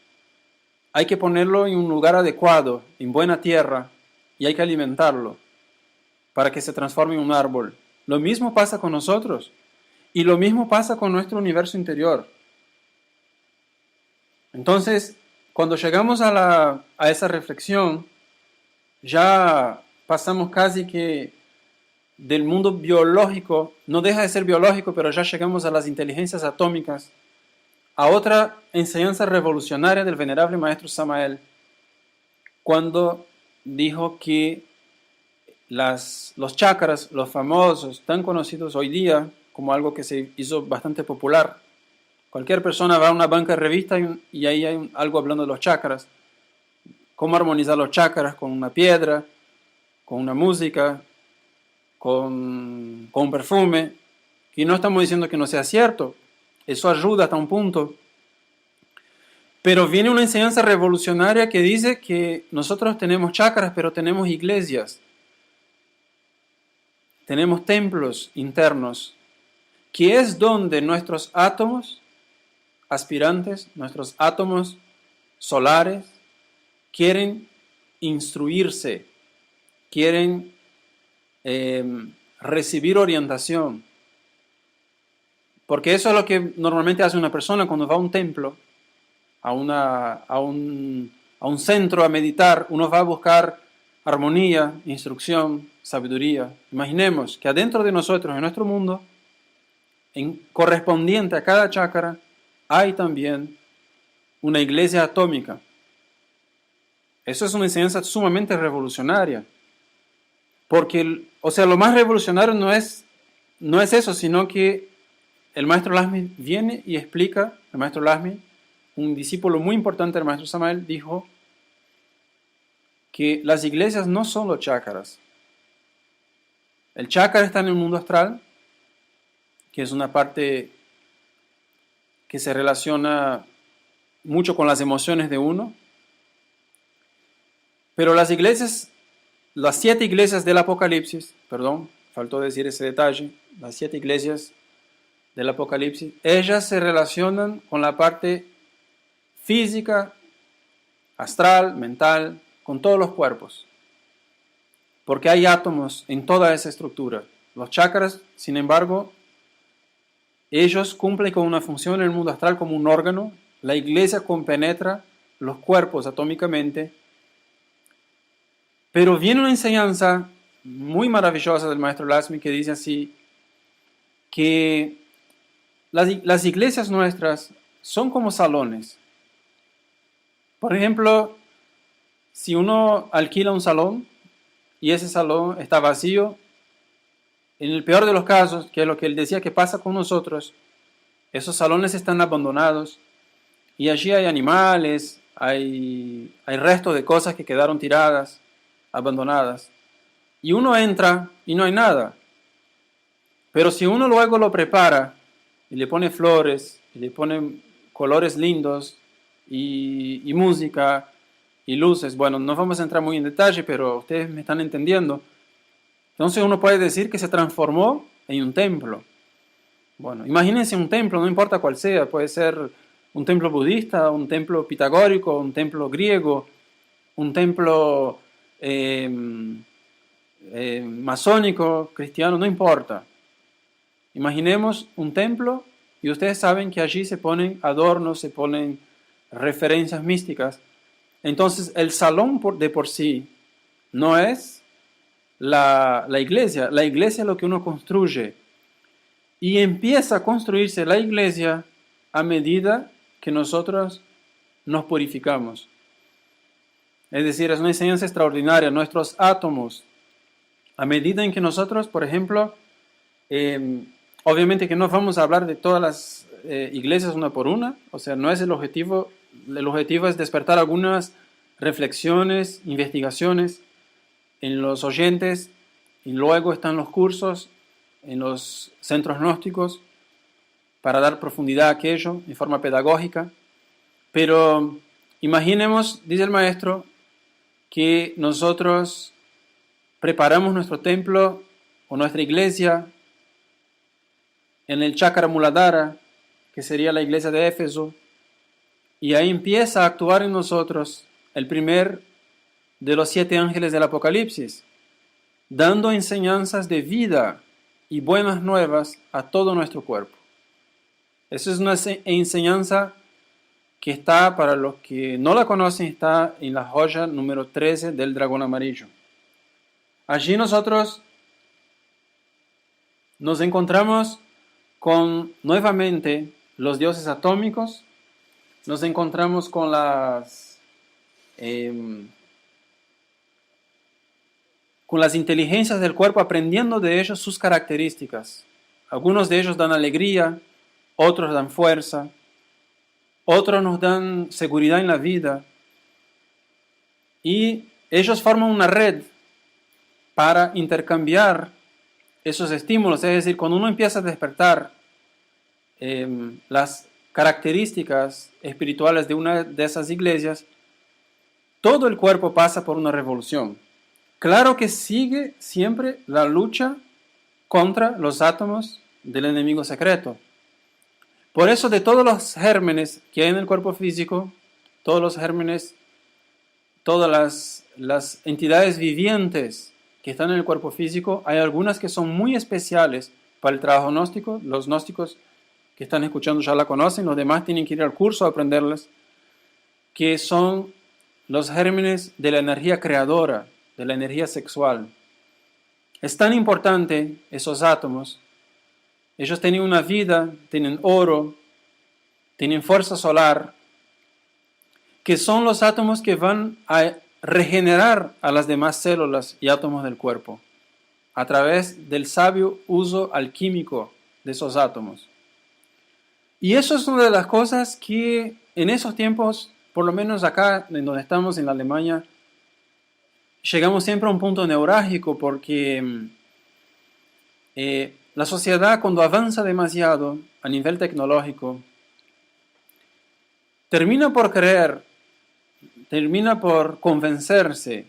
hay que ponerlo en un lugar adecuado, en buena tierra, y hay que alimentarlo para que se transforme en un árbol. Lo mismo pasa con nosotros y lo mismo pasa con nuestro universo interior. Entonces, cuando llegamos a esa reflexión, ya pasamos casi que del mundo biológico, no deja de ser biológico, pero ya llegamos a las inteligencias atómicas, a otra enseñanza revolucionaria del venerable maestro Samael, cuando dijo que los chakras, los famosos, tan conocidos hoy día como algo que se hizo bastante popular. Cualquier persona va a una banca de revista y ahí hay algo hablando de los chakras, cómo armonizar los chakras con una piedra, con una música, con un perfume, y no estamos diciendo que no sea cierto, eso ayuda hasta un punto, pero viene una enseñanza revolucionaria que dice que nosotros tenemos chakras, pero tenemos iglesias, tenemos templos internos, que es donde nuestros átomos aspirantes, nuestros átomos solares, quieren instruirse, quieren recibir orientación. Porque eso es lo que normalmente hace una persona cuando va a un templo, a un centro a meditar. Uno va a buscar armonía, instrucción, sabiduría. Imaginemos que adentro de nosotros, en nuestro mundo, correspondiente a cada chakra, hay también una iglesia atómica. Eso es una enseñanza sumamente revolucionaria. Porque, lo más revolucionario no es eso, sino que el maestro Lakshmi viene y explica, el maestro Lakshmi, un discípulo muy importante del maestro Samael, dijo que las iglesias no son los chakras. El chakra está en el mundo astral, que es una parte que se relaciona mucho con las emociones de uno. Pero las iglesias, las 7 iglesias del Apocalipsis, perdón, faltó decir ese detalle, las 7 iglesias del Apocalipsis, ellas se relacionan con la parte física, astral, mental, con todos los cuerpos. Porque hay átomos en toda esa estructura. Los chakras, sin embargo, ellos cumplen con una función en el mundo astral como un órgano. La iglesia compenetra los cuerpos atómicamente. Pero viene una enseñanza muy maravillosa del maestro Laxmi que dice así, que las iglesias nuestras son como salones. Por ejemplo, si uno alquila un salón y ese salón está vacío, en el peor de los casos, que es lo que él decía que pasa con nosotros, esos salones están abandonados y allí hay animales, hay restos de cosas que quedaron tiradas, abandonadas. Y uno entra y no hay nada. Pero si uno luego lo prepara y le pone flores, y le pone colores lindos y música y luces, bueno, no vamos a entrar muy en detalle, pero ustedes me están entendiendo. Entonces uno puede decir que se transformó en un templo. Bueno, imagínense un templo, no importa cuál sea, puede ser un templo budista, un templo pitagórico, un templo griego, un templo masónico, cristiano, no importa. Imaginemos un templo y ustedes saben que allí se ponen adornos, se ponen referencias místicas. Entonces el salón de por sí no es la iglesia es lo que uno construye. Y empieza a construirse la iglesia a medida que nosotros nos purificamos. Es decir, es una enseñanza extraordinaria. Nuestros átomos, a medida en que nosotros, por ejemplo, obviamente que no vamos a hablar de todas las iglesias una por una, o sea, no es el objetivo es despertar algunas reflexiones, investigaciones en los oyentes, y luego están los cursos en los centros gnósticos para dar profundidad a aquello en forma pedagógica. Pero imaginemos, dice el maestro, que nosotros preparamos nuestro templo o nuestra iglesia en el Chakra Muladhara, que sería la iglesia de Éfeso, y ahí empieza a actuar en nosotros el primer de los 7 ángeles del Apocalipsis, dando enseñanzas de vida y buenas nuevas a todo nuestro cuerpo. Esa es una enseñanza que está, para los que no la conocen, está en la joya número 13 del dragón amarillo. Allí nosotros nos encontramos con nuevamente los dioses atómicos, nos encontramos con las inteligencias del cuerpo, aprendiendo de ellos sus características. Algunos de ellos dan alegría, otros dan fuerza, otros nos dan seguridad en la vida. Y ellos forman una red para intercambiar esos estímulos. Es decir, cuando uno empieza a despertar las características espirituales de una de esas iglesias, todo el cuerpo pasa por una revolución. Claro que sigue siempre la lucha contra los átomos del enemigo secreto. Por eso, de todos los gérmenes que hay en el cuerpo físico, todos los gérmenes, todas las entidades vivientes que están en el cuerpo físico, hay algunas que son muy especiales para el trabajo gnóstico. Los gnósticos que están escuchando ya la conocen, los demás tienen que ir al curso a aprenderlas, que son los gérmenes de la energía creadora, de la energía sexual. Es tan importante esos átomos. Ellos tienen una vida, tienen oro, tienen fuerza solar, que son los átomos que van a regenerar a las demás células y átomos del cuerpo a través del sabio uso alquímico de esos átomos. Y eso es una de las cosas que en esos tiempos, por lo menos acá en donde estamos en la Alemania, llegamos siempre a un punto neurálgico, porque la sociedad cuando avanza demasiado a nivel tecnológico, termina por creer, termina por convencerse,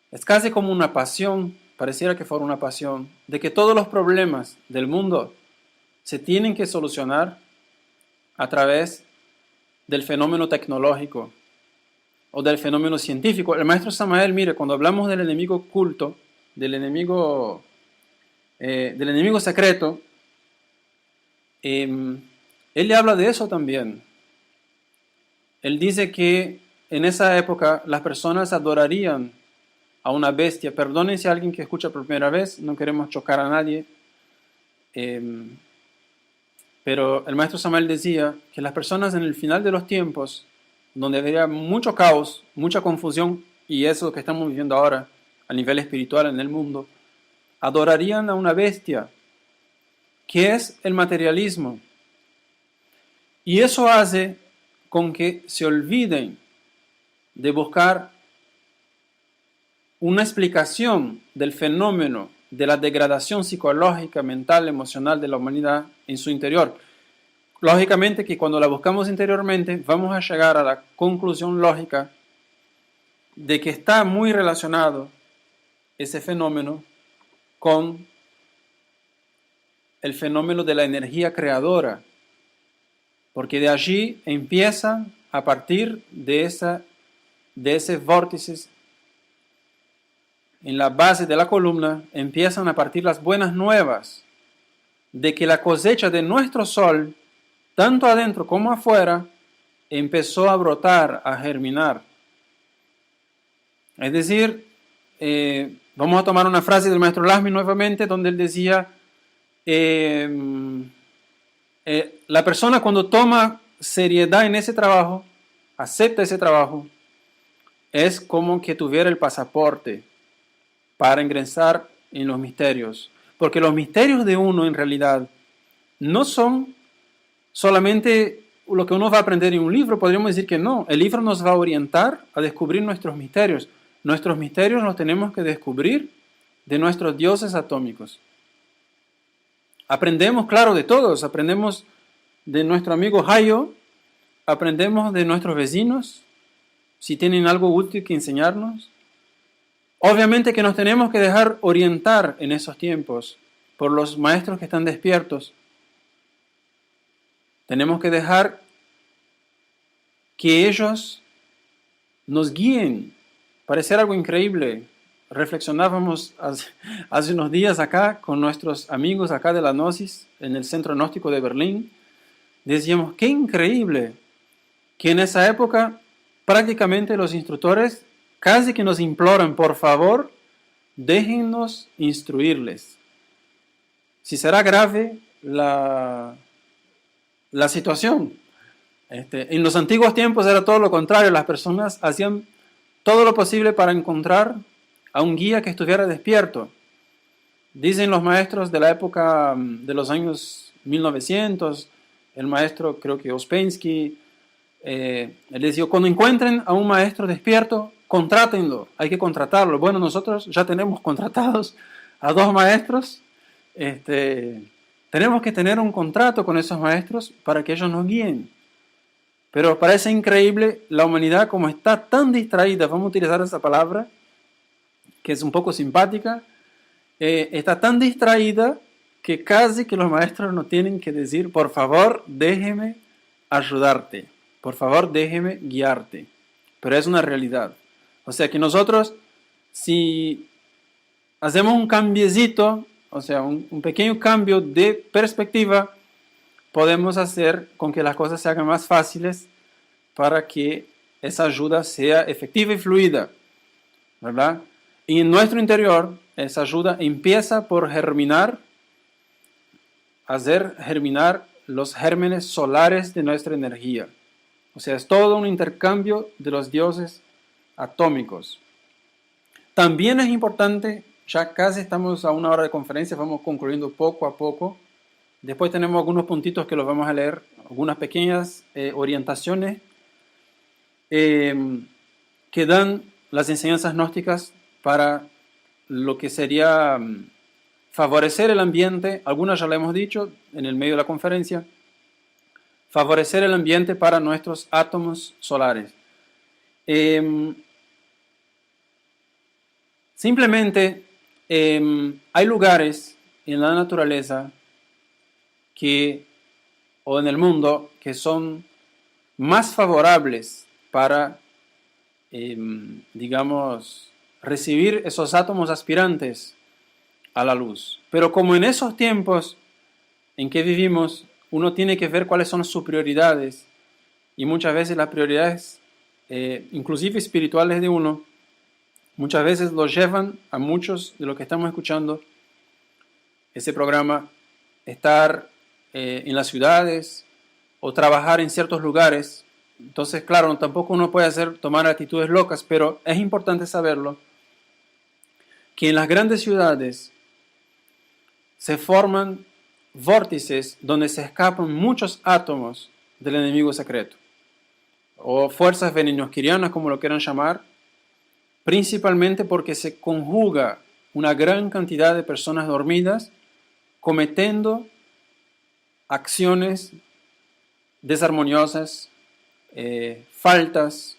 es casi como una pasión, pareciera que fuera una pasión, de que todos los problemas del mundo se tienen que solucionar a través del fenómeno tecnológico o del fenómeno científico. El maestro Samael, mire, cuando hablamos del enemigo oculto, del enemigo secreto, él le habla de eso también. Él dice que en esa época las personas adorarían a una bestia. Perdonen si alguien que escucha por primera vez, no queremos chocar a nadie. Pero el maestro Samael decía que las personas en el final de los tiempos, donde habría mucho caos, mucha confusión, y eso que estamos viviendo ahora a nivel espiritual en el mundo, adorarían a una bestia, que es el materialismo. Y eso hace con que se olviden de buscar una explicación del fenómeno de la degradación psicológica, mental, emocional de la humanidad en su interior. Lógicamente que cuando la buscamos interiormente vamos a llegar a la conclusión lógica de que está muy relacionado ese fenómeno con el fenómeno de la energía creadora, porque de allí empiezan a partir de ese vórtice en la base de la columna, empiezan a partir las buenas nuevas de que la cosecha de nuestro sol, tanto adentro como afuera, empezó a brotar, a germinar. Es decir, vamos a tomar una frase del maestro Lasmi nuevamente, donde él decía, la persona cuando toma seriedad en ese trabajo, acepta ese trabajo, es como que tuviera el pasaporte para ingresar en los misterios. Porque los misterios de uno en realidad no son solamente lo que uno va a aprender en un libro, podríamos decir que no. El libro nos va a orientar a descubrir nuestros misterios. Nuestros misterios los tenemos que descubrir de nuestros dioses atómicos. Aprendemos, claro, de todos. Aprendemos de nuestro amigo Hayo, aprendemos de nuestros vecinos, si tienen algo útil que enseñarnos. Obviamente que nos tenemos que dejar orientar en esos tiempos por los maestros que están despiertos. Tenemos que dejar que ellos nos guíen. Parece algo increíble. Reflexionábamos hace unos días acá con nuestros amigos acá de la Gnosis, en el Centro Gnóstico de Berlín. Decíamos, qué increíble que en esa época prácticamente los instructores casi que nos imploran, por favor, déjennos instruirles. Si será grave la situación. En los antiguos tiempos era todo lo contrario, las personas hacían todo lo posible para encontrar a un guía que estuviera despierto. Dicen los maestros de la época de los años 1900, el maestro creo que Ouspensky, él decía, cuando encuentren a un maestro despierto, contrátenlo, hay que contratarlo. Bueno, nosotros ya tenemos contratados a 2 maestros, tenemos que tener un contrato con esos maestros para que ellos nos guíen. Pero parece increíble la humanidad como está tan distraída, vamos a utilizar esa palabra, que es un poco simpática, está tan distraída que casi que los maestros nos tienen que decir, por favor, déjeme ayudarte, por favor, déjeme guiarte. Pero es una realidad. O sea que nosotros, si hacemos un cambiecito, o sea, un pequeño cambio de perspectiva, podemos hacer con que las cosas se hagan más fáciles para que esa ayuda sea efectiva y fluida, ¿verdad? Y en nuestro interior, esa ayuda empieza por germinar, hacer germinar los gérmenes solares de nuestra energía. O sea, es todo un intercambio de los dioses atómicos. También es importante, ya casi estamos a 1 hora de conferencia, vamos concluyendo poco a poco. Después tenemos algunos puntitos que los vamos a leer, algunas pequeñas orientaciones que dan las enseñanzas gnósticas para lo que sería favorecer el ambiente, algunas ya lo hemos dicho en el medio de la conferencia, favorecer el ambiente para nuestros átomos solares. Simplemente hay lugares en la naturaleza o en el mundo que son más favorables para, digamos, recibir esos átomos aspirantes a la luz. Pero como en esos tiempos en que vivimos, uno tiene que ver cuáles son sus prioridades, y muchas veces las prioridades, inclusive espirituales de uno, muchas veces los llevan a muchos de los que estamos escuchando ese programa, estar en las ciudades o trabajar en ciertos lugares. Entonces, claro, tampoco uno puede tomar actitudes locas, pero es importante saberlo, que en las grandes ciudades se forman vórtices donde se escapan muchos átomos del enemigo secreto, o fuerzas venenoquirianas, como lo quieran llamar, principalmente porque se conjuga una gran cantidad de personas dormidas cometiendo acciones desarmoniosas, faltas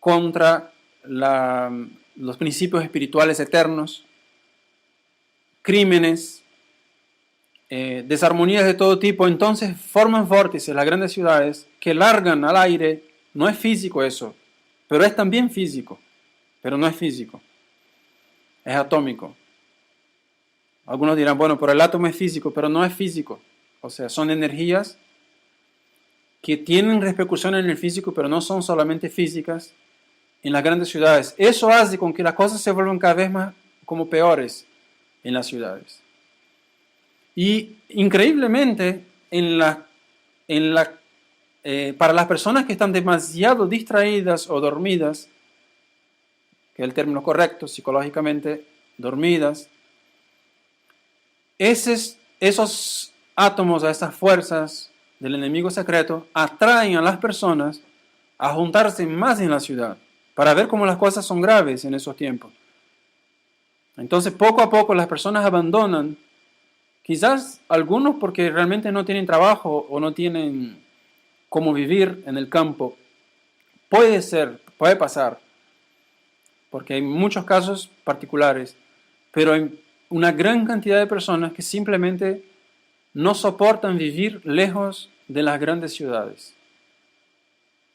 contra los principios espirituales eternos, crímenes, desarmonías de todo tipo. Entonces forman vórtices las grandes ciudades que largan al aire. No es físico eso, pero es también físico, pero no es físico, es atómico. Algunos dirán, bueno, pero el átomo es físico, pero no es físico. O sea, son energías que tienen repercusiones en el físico, pero no son solamente físicas en las grandes ciudades. Eso hace con que las cosas se vuelvan cada vez más como peores en las ciudades. Y increíblemente, para las personas que están demasiado distraídas o dormidas, que es el término correcto, psicológicamente dormidas, esos átomos, esas fuerzas del enemigo secreto atraen a las personas a juntarse más en la ciudad para ver cómo las cosas son graves en esos tiempos. Entonces, poco a poco las personas abandonan, quizás algunos porque realmente no tienen trabajo o no tienen cómo vivir en el campo. Puede ser, puede pasar, porque hay muchos casos particulares, pero hay una gran cantidad de personas que simplemente no soportan vivir lejos de las grandes ciudades,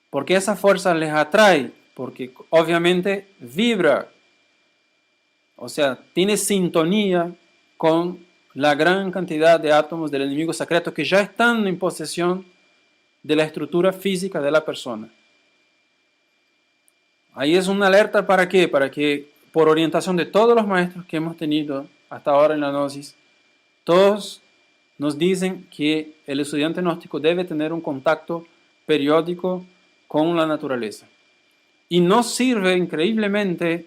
porque esa fuerza les atrae, porque obviamente vibra, o sea, tiene sintonía con la gran cantidad de átomos del enemigo secreto que ya están en posesión de la estructura física de la persona. Ahí es una alerta ¿para qué? Para que, por orientación de todos los maestros que hemos tenido hasta ahora en la Gnosis, todos nos dicen que el estudiante gnóstico debe tener un contacto periódico con la naturaleza. Y no sirve, increíblemente,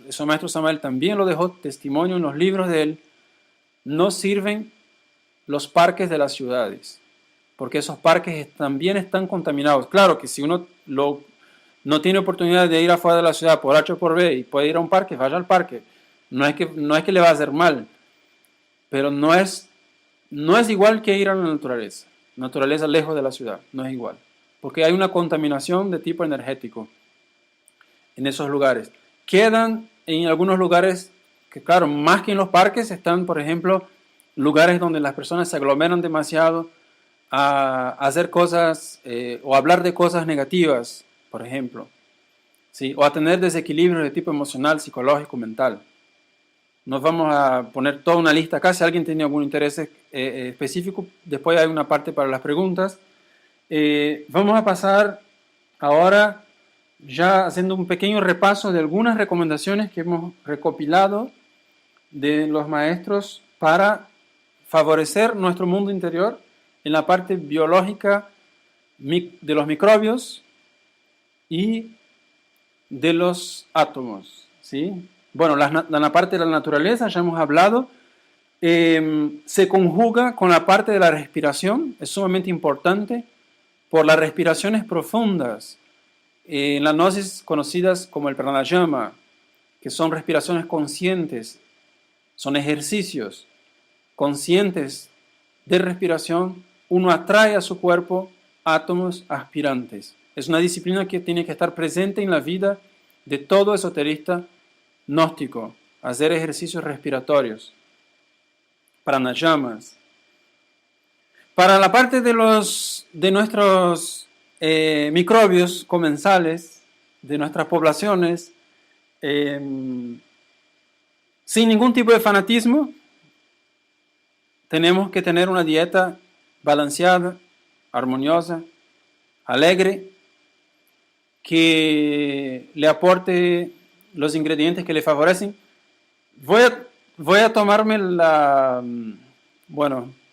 eso maestro Samael también lo dejó testimonio en los libros de él, no sirven los parques de las ciudades, porque esos parques también están contaminados. Claro que si uno no tiene oportunidad de ir afuera de la ciudad por H o por B y puede ir a un parque, vaya al parque. No es que le va a hacer mal, pero no es igual que ir a la naturaleza. Naturaleza lejos de la ciudad, no es igual. Porque hay una contaminación de tipo energético en esos lugares. Quedan en algunos lugares que, claro, más que en los parques, están, por ejemplo, lugares donde las personas se aglomeran demasiado a hacer cosas o hablar de cosas negativas, por ejemplo, ¿sí? O a tener desequilibrios de tipo emocional, psicológico, mental. Nos vamos a poner toda una lista acá. Si alguien tiene algún interés específico, después hay una parte para las preguntas. Vamos a pasar ahora ya haciendo un pequeño repaso de algunas recomendaciones que hemos recopilado de los maestros para favorecer nuestro mundo interior en la parte biológica de los microbios y de los átomos, ¿sí? Bueno, la parte de la naturaleza ya hemos hablado. Se conjuga con la parte de la respiración, es sumamente importante por las respiraciones profundas en la gnosis conocidas como el pranayama, que son respiraciones conscientes, son ejercicios conscientes de respiración, uno atrae a su cuerpo átomos aspirantes. Es una disciplina que tiene que estar presente en la vida de todo esoterista gnóstico, hacer ejercicios respiratorios, pranayamas. Para la parte de nuestros microbios comensales, de nuestras poblaciones, sin ningún tipo de fanatismo, tenemos que tener una dieta balanceada, armoniosa, alegre, que le aporte los ingredientes que le favorecen. Voy a tomarme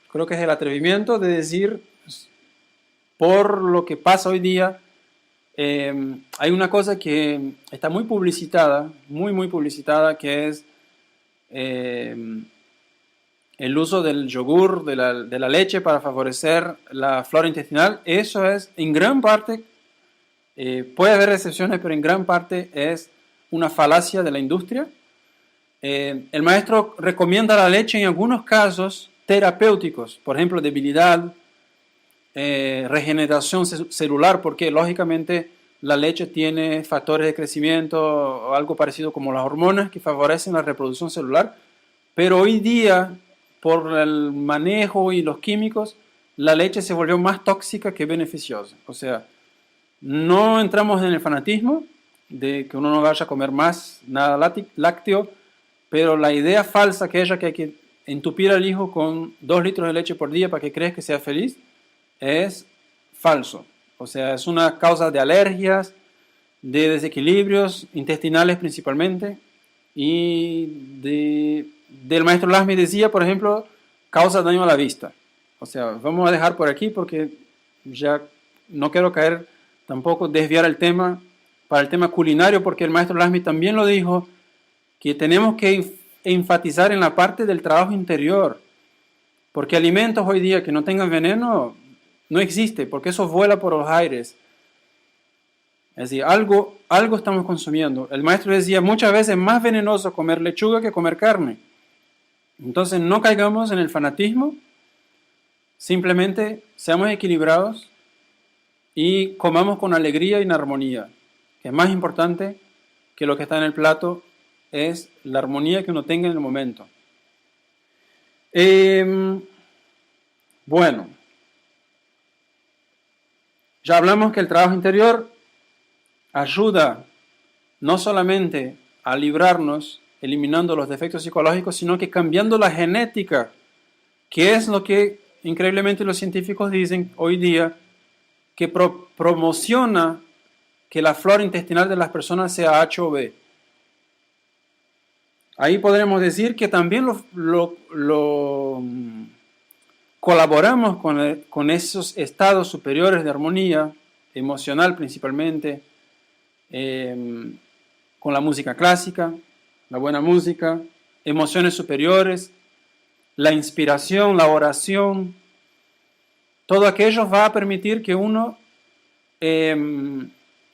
creo que es el atrevimiento de decir, por lo que pasa hoy día, hay una cosa que está muy publicitada, muy publicitada, que es el uso del yogur, de la leche para favorecer la flora intestinal. Eso es, en gran parte, puede haber excepciones, pero en gran parte es una falacia de la industria. El maestro recomienda la leche en algunos casos terapéuticos, por ejemplo, debilidad, regeneración celular, porque lógicamente la leche tiene factores de crecimiento o algo parecido como las hormonas que favorecen la reproducción celular, pero hoy día, por el manejo y los químicos, la leche se volvió más tóxica que beneficiosa. O sea, no entramos en el fanatismo de que uno no vaya a comer más nada lácteo, pero la idea falsa que hay que entupir al hijo con 2 litros de leche por día para que creas que sea feliz es falso. O sea, es una causa de alergias, de desequilibrios intestinales principalmente, y del maestro Laxmi decía, por ejemplo, causa daño a la vista. O sea, vamos a dejar por aquí porque ya no quiero caer tampoco, desviar el tema para el tema culinario, porque el maestro Laxmi también lo dijo, que tenemos que enfatizar en la parte del trabajo interior, porque alimentos hoy día que no tengan veneno no existe, porque eso vuela por los aires. Es decir, algo estamos consumiendo. El maestro decía, muchas veces es más venenoso comer lechuga que comer carne. Entonces no caigamos en el fanatismo, simplemente seamos equilibrados y comamos con alegría y en armonía, que es más importante que lo que está en el plato, es la armonía que uno tenga en el momento. Bueno, ya hablamos que el trabajo interior ayuda no solamente a librarnos, eliminando los defectos psicológicos, sino que cambiando la genética, que es lo que increíblemente los científicos dicen hoy día, que promociona que la flora intestinal de las personas sea H o B. Ahí podremos decir que también colaboramos con esos estados superiores de armonía, emocional principalmente, con la música clásica, la buena música, emociones superiores, la inspiración, la oración. Todo aquello va a permitir que uno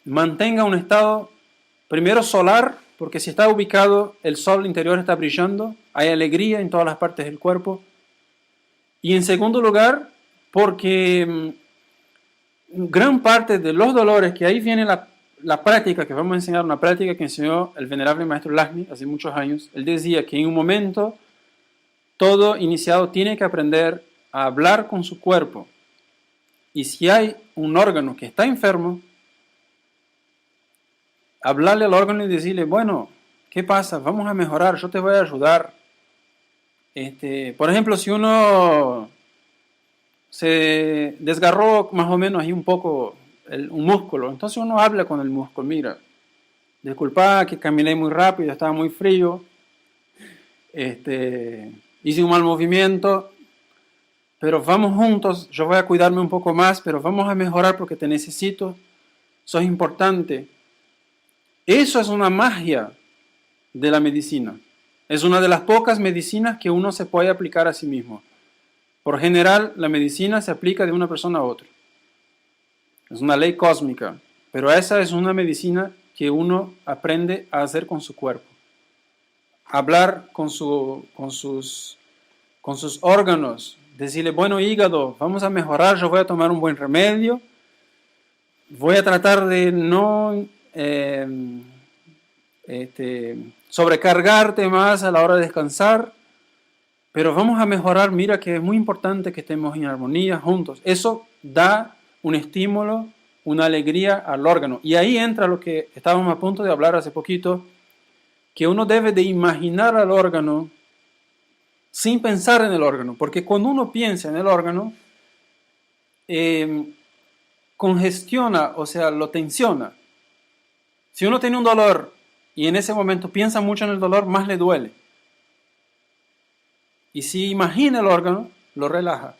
mantenga un estado, primero solar, porque si está ubicado, el sol interior está brillando, hay alegría en todas las partes del cuerpo. Y en segundo lugar, porque gran parte de los dolores, que ahí viene la práctica, que vamos a enseñar, una práctica que enseñó el venerable maestro Laxmi hace muchos años. Él decía que en un momento todo iniciado tiene que aprender a hablar con su cuerpo. Y si hay un órgano que está enfermo, hablarle al órgano y decirle, bueno, ¿qué pasa? Vamos a mejorar, yo te voy a ayudar. Por ejemplo, si uno se desgarró más o menos ahí un poco un músculo, entonces uno habla con el músculo, mira, disculpa que caminé muy rápido, estaba muy frío, hice un mal movimiento, pero vamos juntos, yo voy a cuidarme un poco más, pero vamos a mejorar porque te necesito, sos importante. Eso es una magia de la medicina. Es una de las pocas medicinas que uno se puede aplicar a sí mismo. Por general, la medicina se aplica de una persona a otra. Es una ley cósmica, pero esa es una medicina que uno aprende a hacer con su cuerpo. hablar con sus órganos, decirle, bueno, hígado, vamos a mejorar, yo voy a tomar un buen remedio, voy a tratar de no sobrecargarte más a la hora de descansar, pero vamos a mejorar, mira que es muy importante que estemos en armonía juntos. Eso da un estímulo, una alegría al órgano. Y ahí entra lo que estábamos a punto de hablar hace poquito, que uno debe de imaginar al órgano sin pensar en el órgano, porque cuando uno piensa en el órgano, congestiona, o sea, lo tensiona. Si uno tiene un dolor y en ese momento piensa mucho en el dolor, más le duele. Y si imagina el órgano, lo relaja.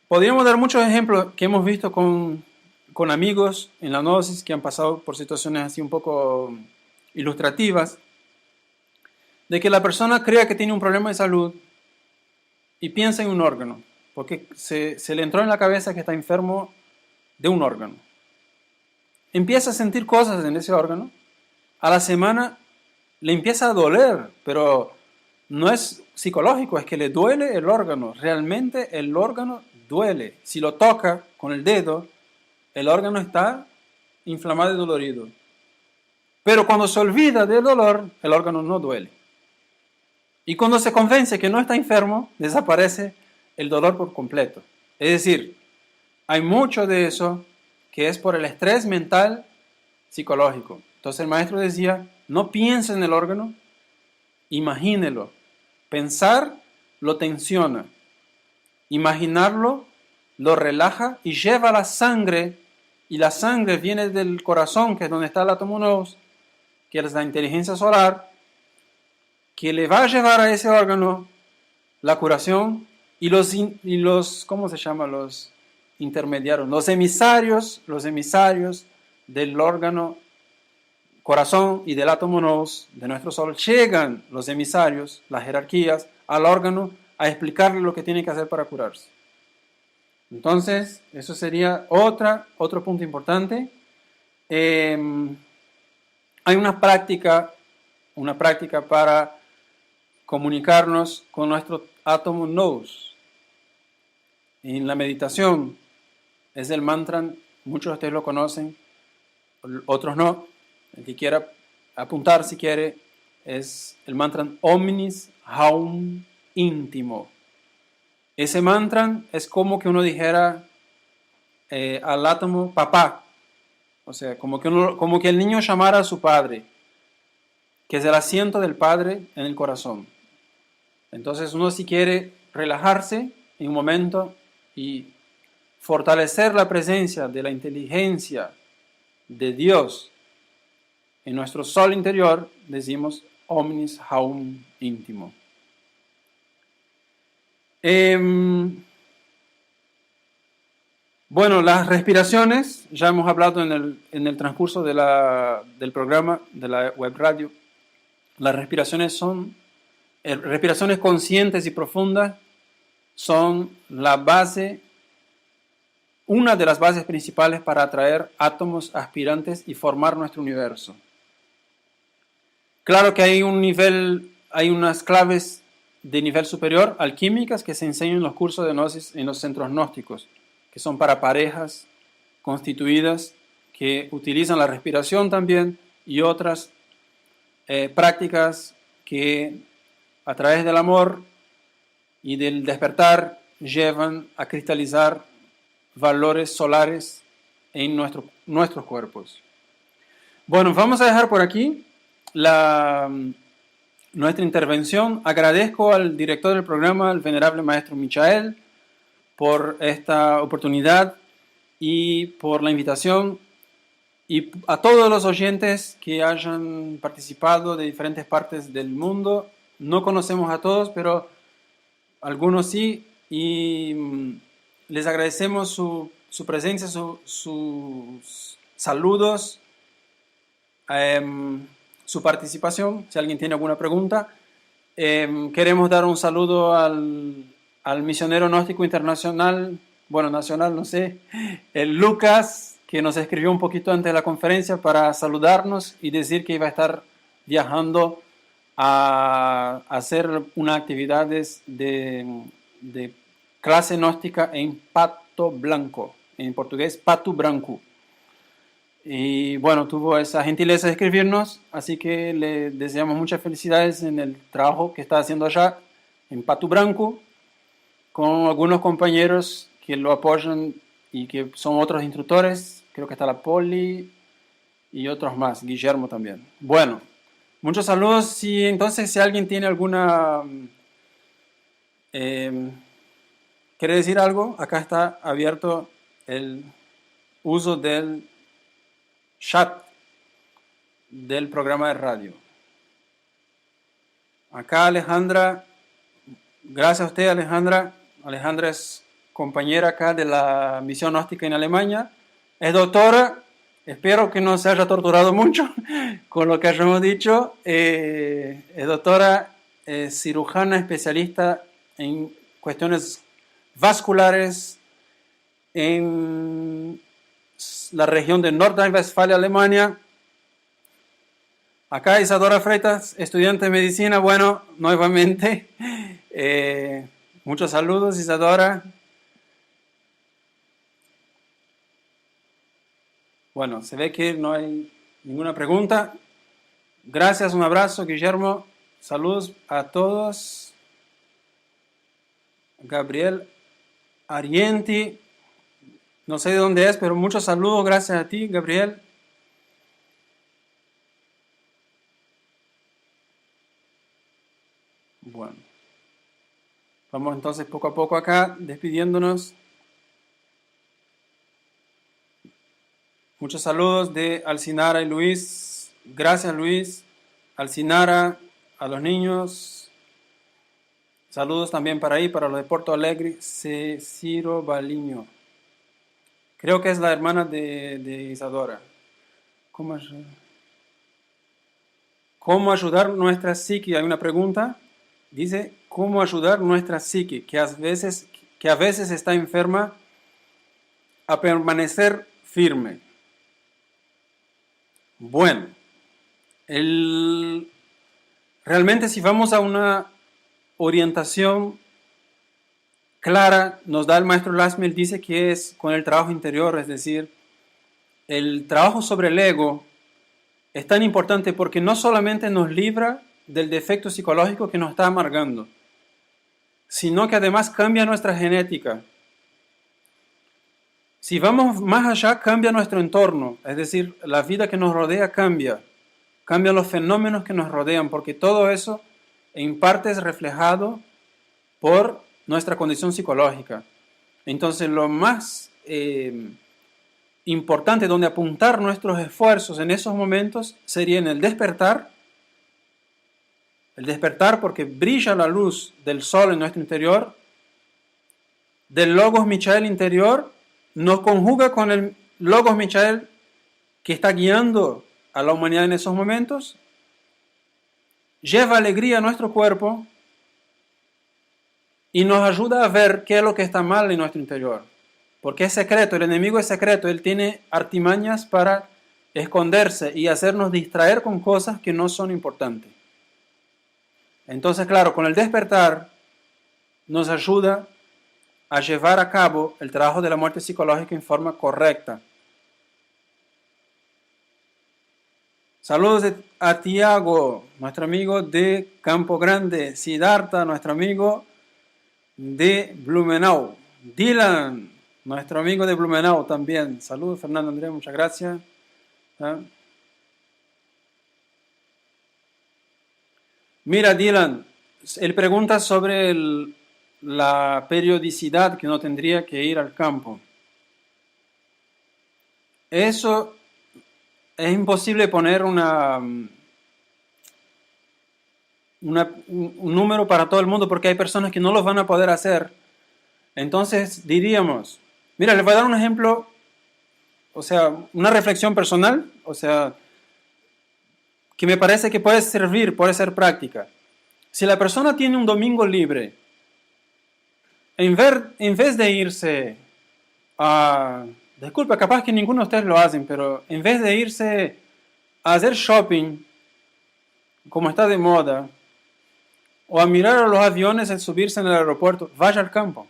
Podríamos dar muchos ejemplos que hemos visto con amigos en la gnosis que han pasado por situaciones así un poco ilustrativas, de que la persona crea que tiene un problema de salud y piensa en un órgano, porque se le entró en la cabeza que está enfermo de un órgano. Empieza a sentir cosas en ese órgano, a la semana le empieza a doler, pero no es psicológico, es que le duele el órgano, realmente el órgano duele. Si lo toca con el dedo, el órgano está inflamado y dolorido. Pero cuando se olvida del dolor, el órgano no duele. Y cuando se convence que no está enfermo, desaparece el dolor por completo. Es decir, hay mucho de eso que es por el estrés mental psicológico. Entonces el maestro decía, no piense en el órgano, imagínelo. Pensar lo tensiona. Imaginarlo lo relaja y lleva la sangre, y la sangre viene del corazón, que es donde está el átomo nous, que es la inteligencia solar, que le va a llevar a ese órgano la curación y los ¿cómo se llama? Los intermediarios, los emisarios del órgano corazón y del átomo nous de nuestro sol, llegan los emisarios, las jerarquías, al órgano a explicarle lo que tiene que hacer para curarse. Entonces, eso sería otro punto importante. Hay una práctica para comunicarnos con nuestro átomo nous. En la meditación es el mantra, muchos de ustedes lo conocen, otros no. El que quiera apuntar, si quiere, es el mantra Omnis Haum Íntimo. Ese mantra es como que uno dijera al átomo papá, o sea, como que el niño llamara a su padre, que es el asiento del padre en el corazón. Entonces uno, si quiere relajarse en un momento y fortalecer la presencia de la inteligencia de Dios en nuestro sol interior, decimos Omnis Haum Íntimo. Bueno, las respiraciones, ya hemos hablado en el transcurso del programa, de la web radio. Las respiraciones respiraciones conscientes y profundas son una de las bases principales para atraer átomos aspirantes y formar nuestro universo. Claro que hay unas claves de nivel superior, alquímicas, que se enseñan en los cursos de gnosis en los centros gnósticos, que son para parejas constituidas que utilizan la respiración también y otras prácticas que a través del amor y del despertar llevan a cristalizar valores solares en nuestros cuerpos. Bueno, vamos a dejar por aquí nuestra intervención. Agradezco al director del programa, el venerable maestro Michael, por esta oportunidad y por la invitación, y a todos los oyentes que hayan participado de diferentes partes del mundo. No conocemos a todos, pero algunos sí, y les agradecemos su presencia, sus saludos, su participación. Si alguien tiene alguna pregunta, queremos dar un saludo al misionero gnóstico internacional, bueno, nacional, no sé, el Lucas, que nos escribió un poquito antes de la conferencia para saludarnos y decir que iba a estar viajando a hacer una actividad de clase gnóstica en Pato Blanco, en portugués Pato Branco. Y bueno, tuvo esa gentileza de escribirnos, así que le deseamos muchas felicidades en el trabajo que está haciendo allá en Pato Branco, con algunos compañeros que lo apoyan y que son otros instructores. Creo que está la Poli y otros más, Guillermo también. Bueno, muchos saludos. Y entonces, si alguien tiene alguna... ¿quiere decir algo? Acá está abierto el uso del chat del programa de radio. Acá Alejandra, gracias a usted Alejandra. Alejandra es compañera acá de la misión gnóstica en Alemania. Es doctora. Espero que no se haya torturado mucho con lo que hayamos dicho. Es doctora, cirujana especialista en cuestiones vasculares en la región de Nordrhein-Westfalia, Alemania. Acá Isadora Freitas, estudiante de medicina. Bueno, nuevamente, muchos saludos, Isadora. Bueno, se ve que no hay ninguna pregunta. Gracias, un abrazo, Guillermo. Saludos a todos. Gabriel Arienti, no sé de dónde es, pero muchos saludos, gracias a ti, Gabriel. Bueno, vamos entonces poco a poco acá, despidiéndonos. Muchos saludos de Alcinara y Luis. Gracias, Luis. Alcinara, a los niños. Saludos también para ahí, para los de Porto Alegre. Ciro Baliño. Creo que es la hermana de Isadora. ¿Cómo ayudar nuestra psique? Hay una pregunta. Dice, ¿cómo ayudar nuestra psique, que a veces está enferma, a permanecer firme? Bueno, realmente si vamos a una orientación clara, nos da el maestro Lasmel, dice que es con el trabajo interior, es decir, el trabajo sobre el ego es tan importante porque no solamente nos libra del defecto psicológico que nos está amargando, sino que además cambia nuestra genética. Si vamos más allá, cambia nuestro entorno, es decir, la vida que nos rodea cambia los fenómenos que nos rodean, porque todo eso en parte es reflejado por nuestra condición psicológica. Entonces, lo más importante donde apuntar nuestros esfuerzos en esos momentos sería en el despertar porque brilla la luz del sol en nuestro interior, del Logos Michael interior, nos conjuga con el Logos Michael que está guiando a la humanidad en esos momentos, lleva alegría a nuestro cuerpo y nos ayuda a ver qué es lo que está mal en nuestro interior. Porque es secreto, el enemigo es secreto, él tiene artimañas para esconderse y hacernos distraer con cosas que no son importantes. Entonces, claro, con el despertar nos ayuda a llevar a cabo el trabajo de la muerte psicológica en forma correcta. Saludos a Tiago, nuestro amigo de Campo Grande, Siddhartha, nuestro amigo de Blumenau, Dylan, nuestro amigo de Blumenau también. Saludos, Fernando Andrés, muchas gracias. Mira, Dylan, él pregunta sobre la periodicidad que no tendría que ir al campo. Eso es imposible poner un número para todo el mundo porque hay personas que no los van a poder hacer. Entonces diríamos, mira, les voy a dar un ejemplo, o sea, una reflexión personal, o sea, que me parece que puede servir, puede ser práctica. Si la persona tiene un domingo libre, en vez de irse a... Disculpa, capaz que ninguno de ustedes lo hacen, pero en vez de irse a hacer shopping como está de moda, o a mirar a los aviones al subirse en el aeropuerto, vaya al campo.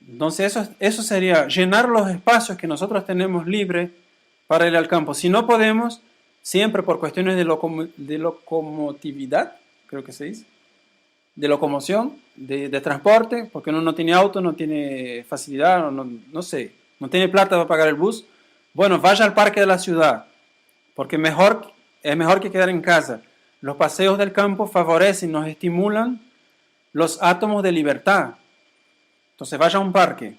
Entonces eso sería llenar los espacios que nosotros tenemos libres para ir al campo. Si no podemos, siempre por cuestiones de locomotividad, creo que se dice, de locomoción, de transporte, porque uno no tiene auto, no tiene facilidad, no sé, no tiene plata para pagar el bus, bueno, vaya al parque de la ciudad, porque es mejor que quedar en casa. Los paseos del campo favorecen, nos estimulan los átomos de libertad. Entonces vaya a un parque.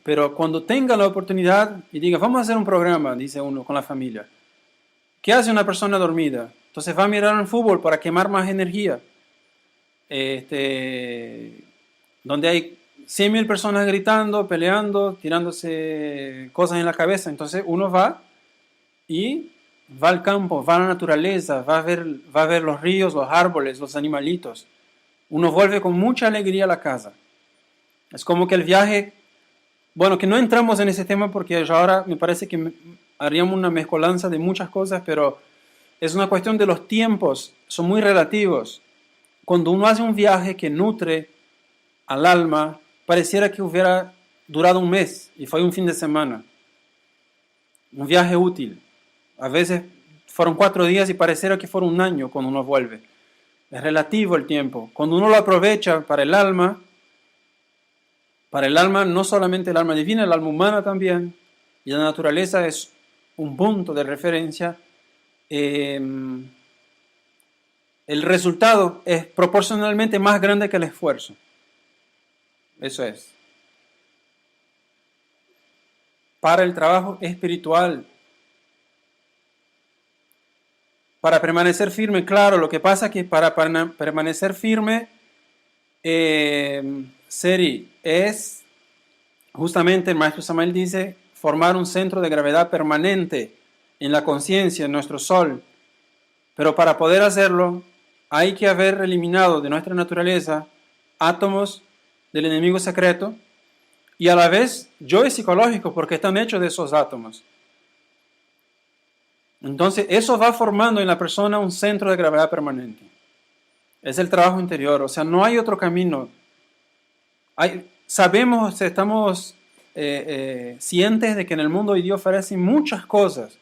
Pero cuando tenga la oportunidad y diga, vamos a hacer un programa, dice uno, con la familia. ¿Qué hace una persona dormida? Entonces va a mirar el fútbol para quemar más energía. Donde hay 100.000 personas gritando, peleando, tirándose cosas en la cabeza. Entonces uno va y va al campo, va a la naturaleza, va a ver los ríos, los árboles, los animalitos. Uno vuelve con mucha alegría a la casa. Es como que el viaje, bueno, que no entramos en ese tema porque ahora me parece que haríamos una mezcolanza de muchas cosas, pero es una cuestión de los tiempos, son muy relativos. Cuando uno hace un viaje que nutre al alma, pareciera que hubiera durado un mes y fue un fin de semana. Un viaje útil. A veces fueron 4 días y pareciera que fueron un año cuando uno vuelve. Es relativo el tiempo. Cuando uno lo aprovecha para el alma no solamente el alma divina, el alma humana también, y la naturaleza es un punto de referencia, el resultado es proporcionalmente más grande que el esfuerzo. Eso es. Para el trabajo espiritual, para permanecer firme, claro, lo que pasa es que para permanecer firme, Seri, es justamente el maestro Samael dice, formar un centro de gravedad permanente en la conciencia, en nuestro sol. Pero para poder hacerlo, hay que haber eliminado de nuestra naturaleza átomos del enemigo secreto y a la vez yoes psicológicos porque están hechos de esos átomos. Entonces eso va formando en la persona un centro de gravedad permanente. Es el trabajo interior, o sea, no hay otro camino. Sabemos, estamos cientes de que en el mundo hoy Dios ofrece muchas cosas,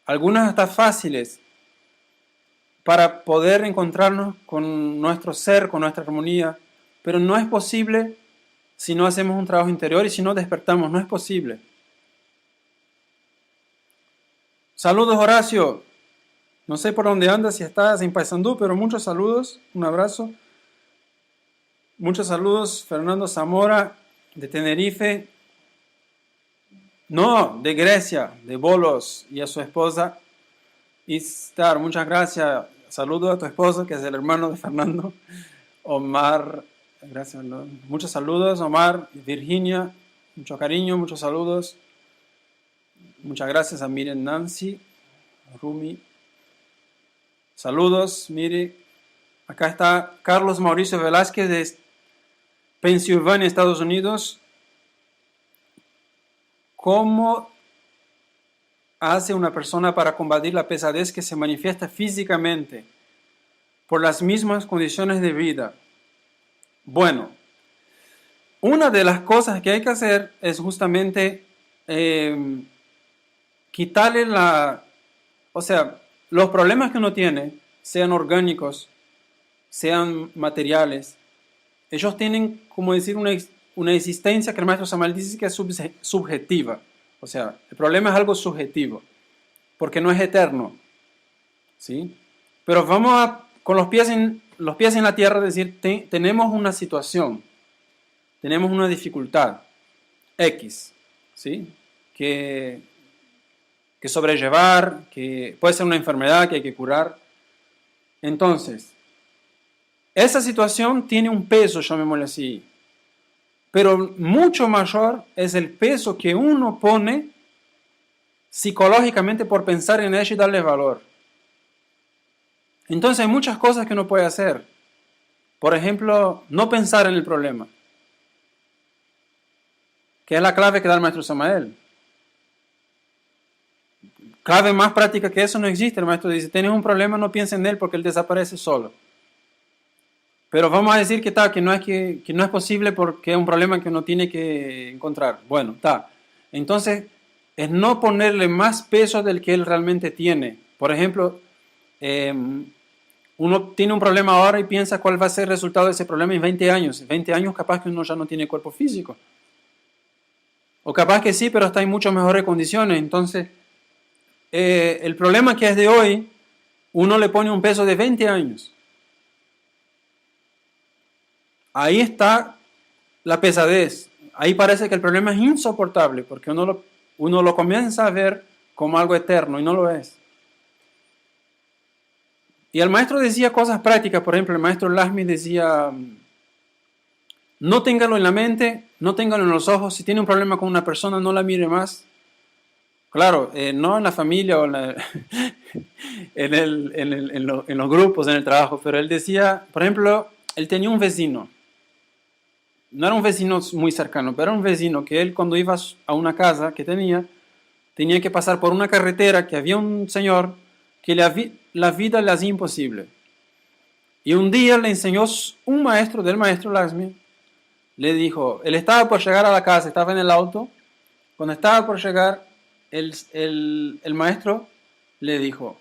algunas hasta fáciles, para poder encontrarnos con nuestro ser, con nuestra armonía, pero no es posible si no hacemos un trabajo interior y si no despertamos, no es posible. Saludos, Horacio. No sé por dónde andas, si estás en Paysandú, pero muchos saludos, un abrazo. Muchos saludos, Fernando Zamora, de Tenerife. No, de Grecia, de Bolos, y a su esposa Istar. Muchas gracias. Saludos a tu esposo, que es el hermano de Fernando. Omar, gracias. Muchos saludos, Omar, Virginia. Mucho cariño, muchos saludos. Muchas gracias a Miren Nancy, Rumi. Saludos, Miri. Acá está Carlos Mauricio Velázquez de Pensilvania, Estados Unidos. ¿Cómo hace una persona para combatir la pesadez que se manifiesta físicamente por las mismas condiciones de vida? Bueno, una de las cosas que hay que hacer es justamente quitarle los problemas que uno tiene, sean orgánicos, sean materiales, ellos tienen, como decir, una existencia que el maestro Samael dice que es subjetiva. O sea, el problema es algo subjetivo, porque no es eterno, ¿sí? Pero vamos con los pies en la tierra, decir, tenemos una situación, tenemos una dificultad X, ¿sí? Que sobrellevar, que puede ser una enfermedad que hay que curar. Entonces, esa situación tiene un peso, llamémosle así, pero mucho mayor es el peso que uno pone psicológicamente por pensar en ella y darle valor. Entonces hay muchas cosas que uno puede hacer. Por ejemplo, no pensar en el problema, que es la clave que da el maestro Samael. clave más práctica que eso no existe. El maestro dice, tienes un problema, no pienses en él porque él desaparece solo. Pero vamos a decir que no es posible porque es un problema que uno tiene que encontrar. Bueno, está. Entonces, es no ponerle más peso del que él realmente tiene. Por ejemplo, uno tiene un problema ahora y piensa cuál va a ser el resultado de ese problema en 20 años. En 20 años capaz que uno ya no tiene cuerpo físico. O capaz que sí, pero está en mucho mejores condiciones. Entonces, el problema que es de hoy, uno le pone un peso de 20 años. Ahí está la pesadez. Ahí parece que el problema es insoportable, porque uno lo comienza a ver como algo eterno y no lo es. Y el maestro decía cosas prácticas. Por ejemplo, el maestro Lakshmi decía, no téngalo en la mente, no téngalo en los ojos. Si tiene un problema con una persona, no la mire más. Claro, no en la familia o en los grupos, en el trabajo, pero él decía, por ejemplo, él tenía un vecino. No era un vecino muy cercano, pero era un vecino que él cuando iba a una casa que tenía que pasar por una carretera que había un señor que la vida le hacía imposible. Y un día le enseñó un maestro del maestro Lakshmi, le dijo, él estaba por llegar a la casa, estaba en el auto, cuando estaba por llegar, el maestro le dijo,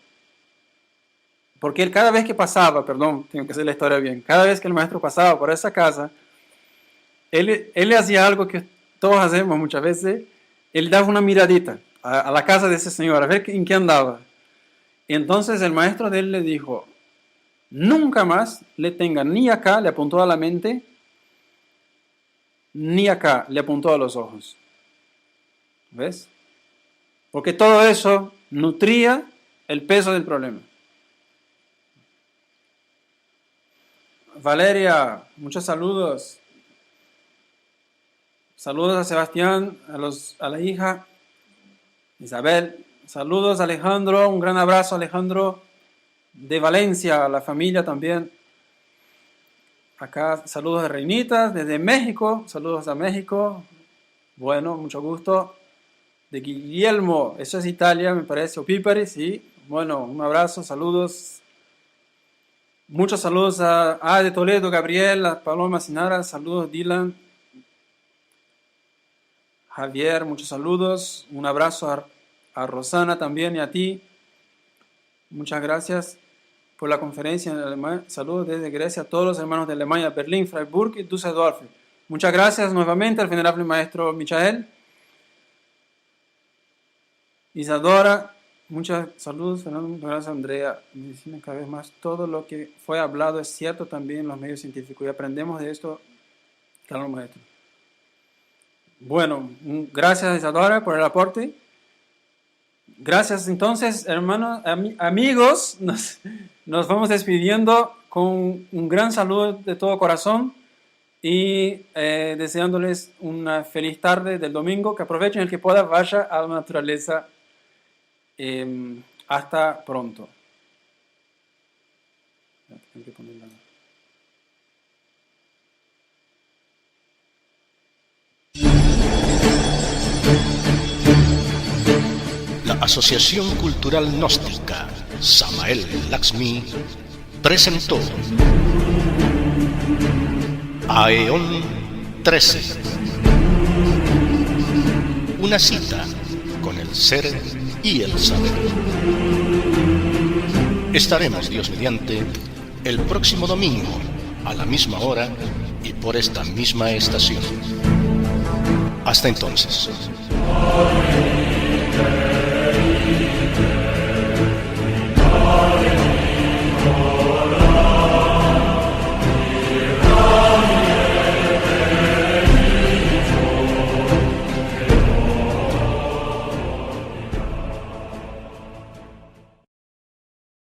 porque él cada vez que pasaba, perdón, tengo que hacer la historia bien, cada vez que el maestro pasaba por esa casa, él le hacía algo que todos hacemos muchas veces, él daba una miradita a la casa de ese señor, a ver en qué andaba. Y entonces el maestro de él le dijo, nunca más le tenga ni acá, le apuntó a la mente, ni acá, le apuntó a los ojos. ¿Ves? Porque todo eso nutría el peso del problema. Valeria, muchos saludos. Saludos a Sebastián, a la hija Isabel. Saludos a Alejandro, un gran abrazo Alejandro de Valencia, a la familia también. Acá saludos de Reinitas, desde México, saludos a México. Bueno, mucho gusto. De Guillermo, eso es Italia, me parece, o Pipari, sí. Bueno, un abrazo, saludos. Muchos saludos de Toledo, Gabriel, a Paloma Sinara, saludos Dylan. Javier, muchos saludos. Un abrazo a Rosana también y a ti. Muchas gracias por la conferencia en Alemania. Saludos desde Grecia a todos los hermanos de Alemania, Berlín, Freiburg y Düsseldorf. Muchas gracias nuevamente al venerable maestro Michael. Isadora, muchos saludos. Fernando, gracias Andrea. Medicina cada vez más. Todo lo que fue hablado es cierto también en los medios científicos y aprendemos de esto, claro, maestro. Bueno, gracias Isadora por el aporte. Gracias entonces, hermanos, amigos, nos vamos despidiendo con un gran saludo de todo corazón y deseándoles una feliz tarde del domingo, que aprovechen el que pueda, vaya a la naturaleza. Hasta pronto. Tengo que ponerla. La Asociación Cultural Gnóstica Samael Lakshmi presentó Aeon 13, una cita con el ser y el saber. Estaremos, Dios mediante, el próximo domingo a la misma hora y por esta misma estación. Hasta entonces.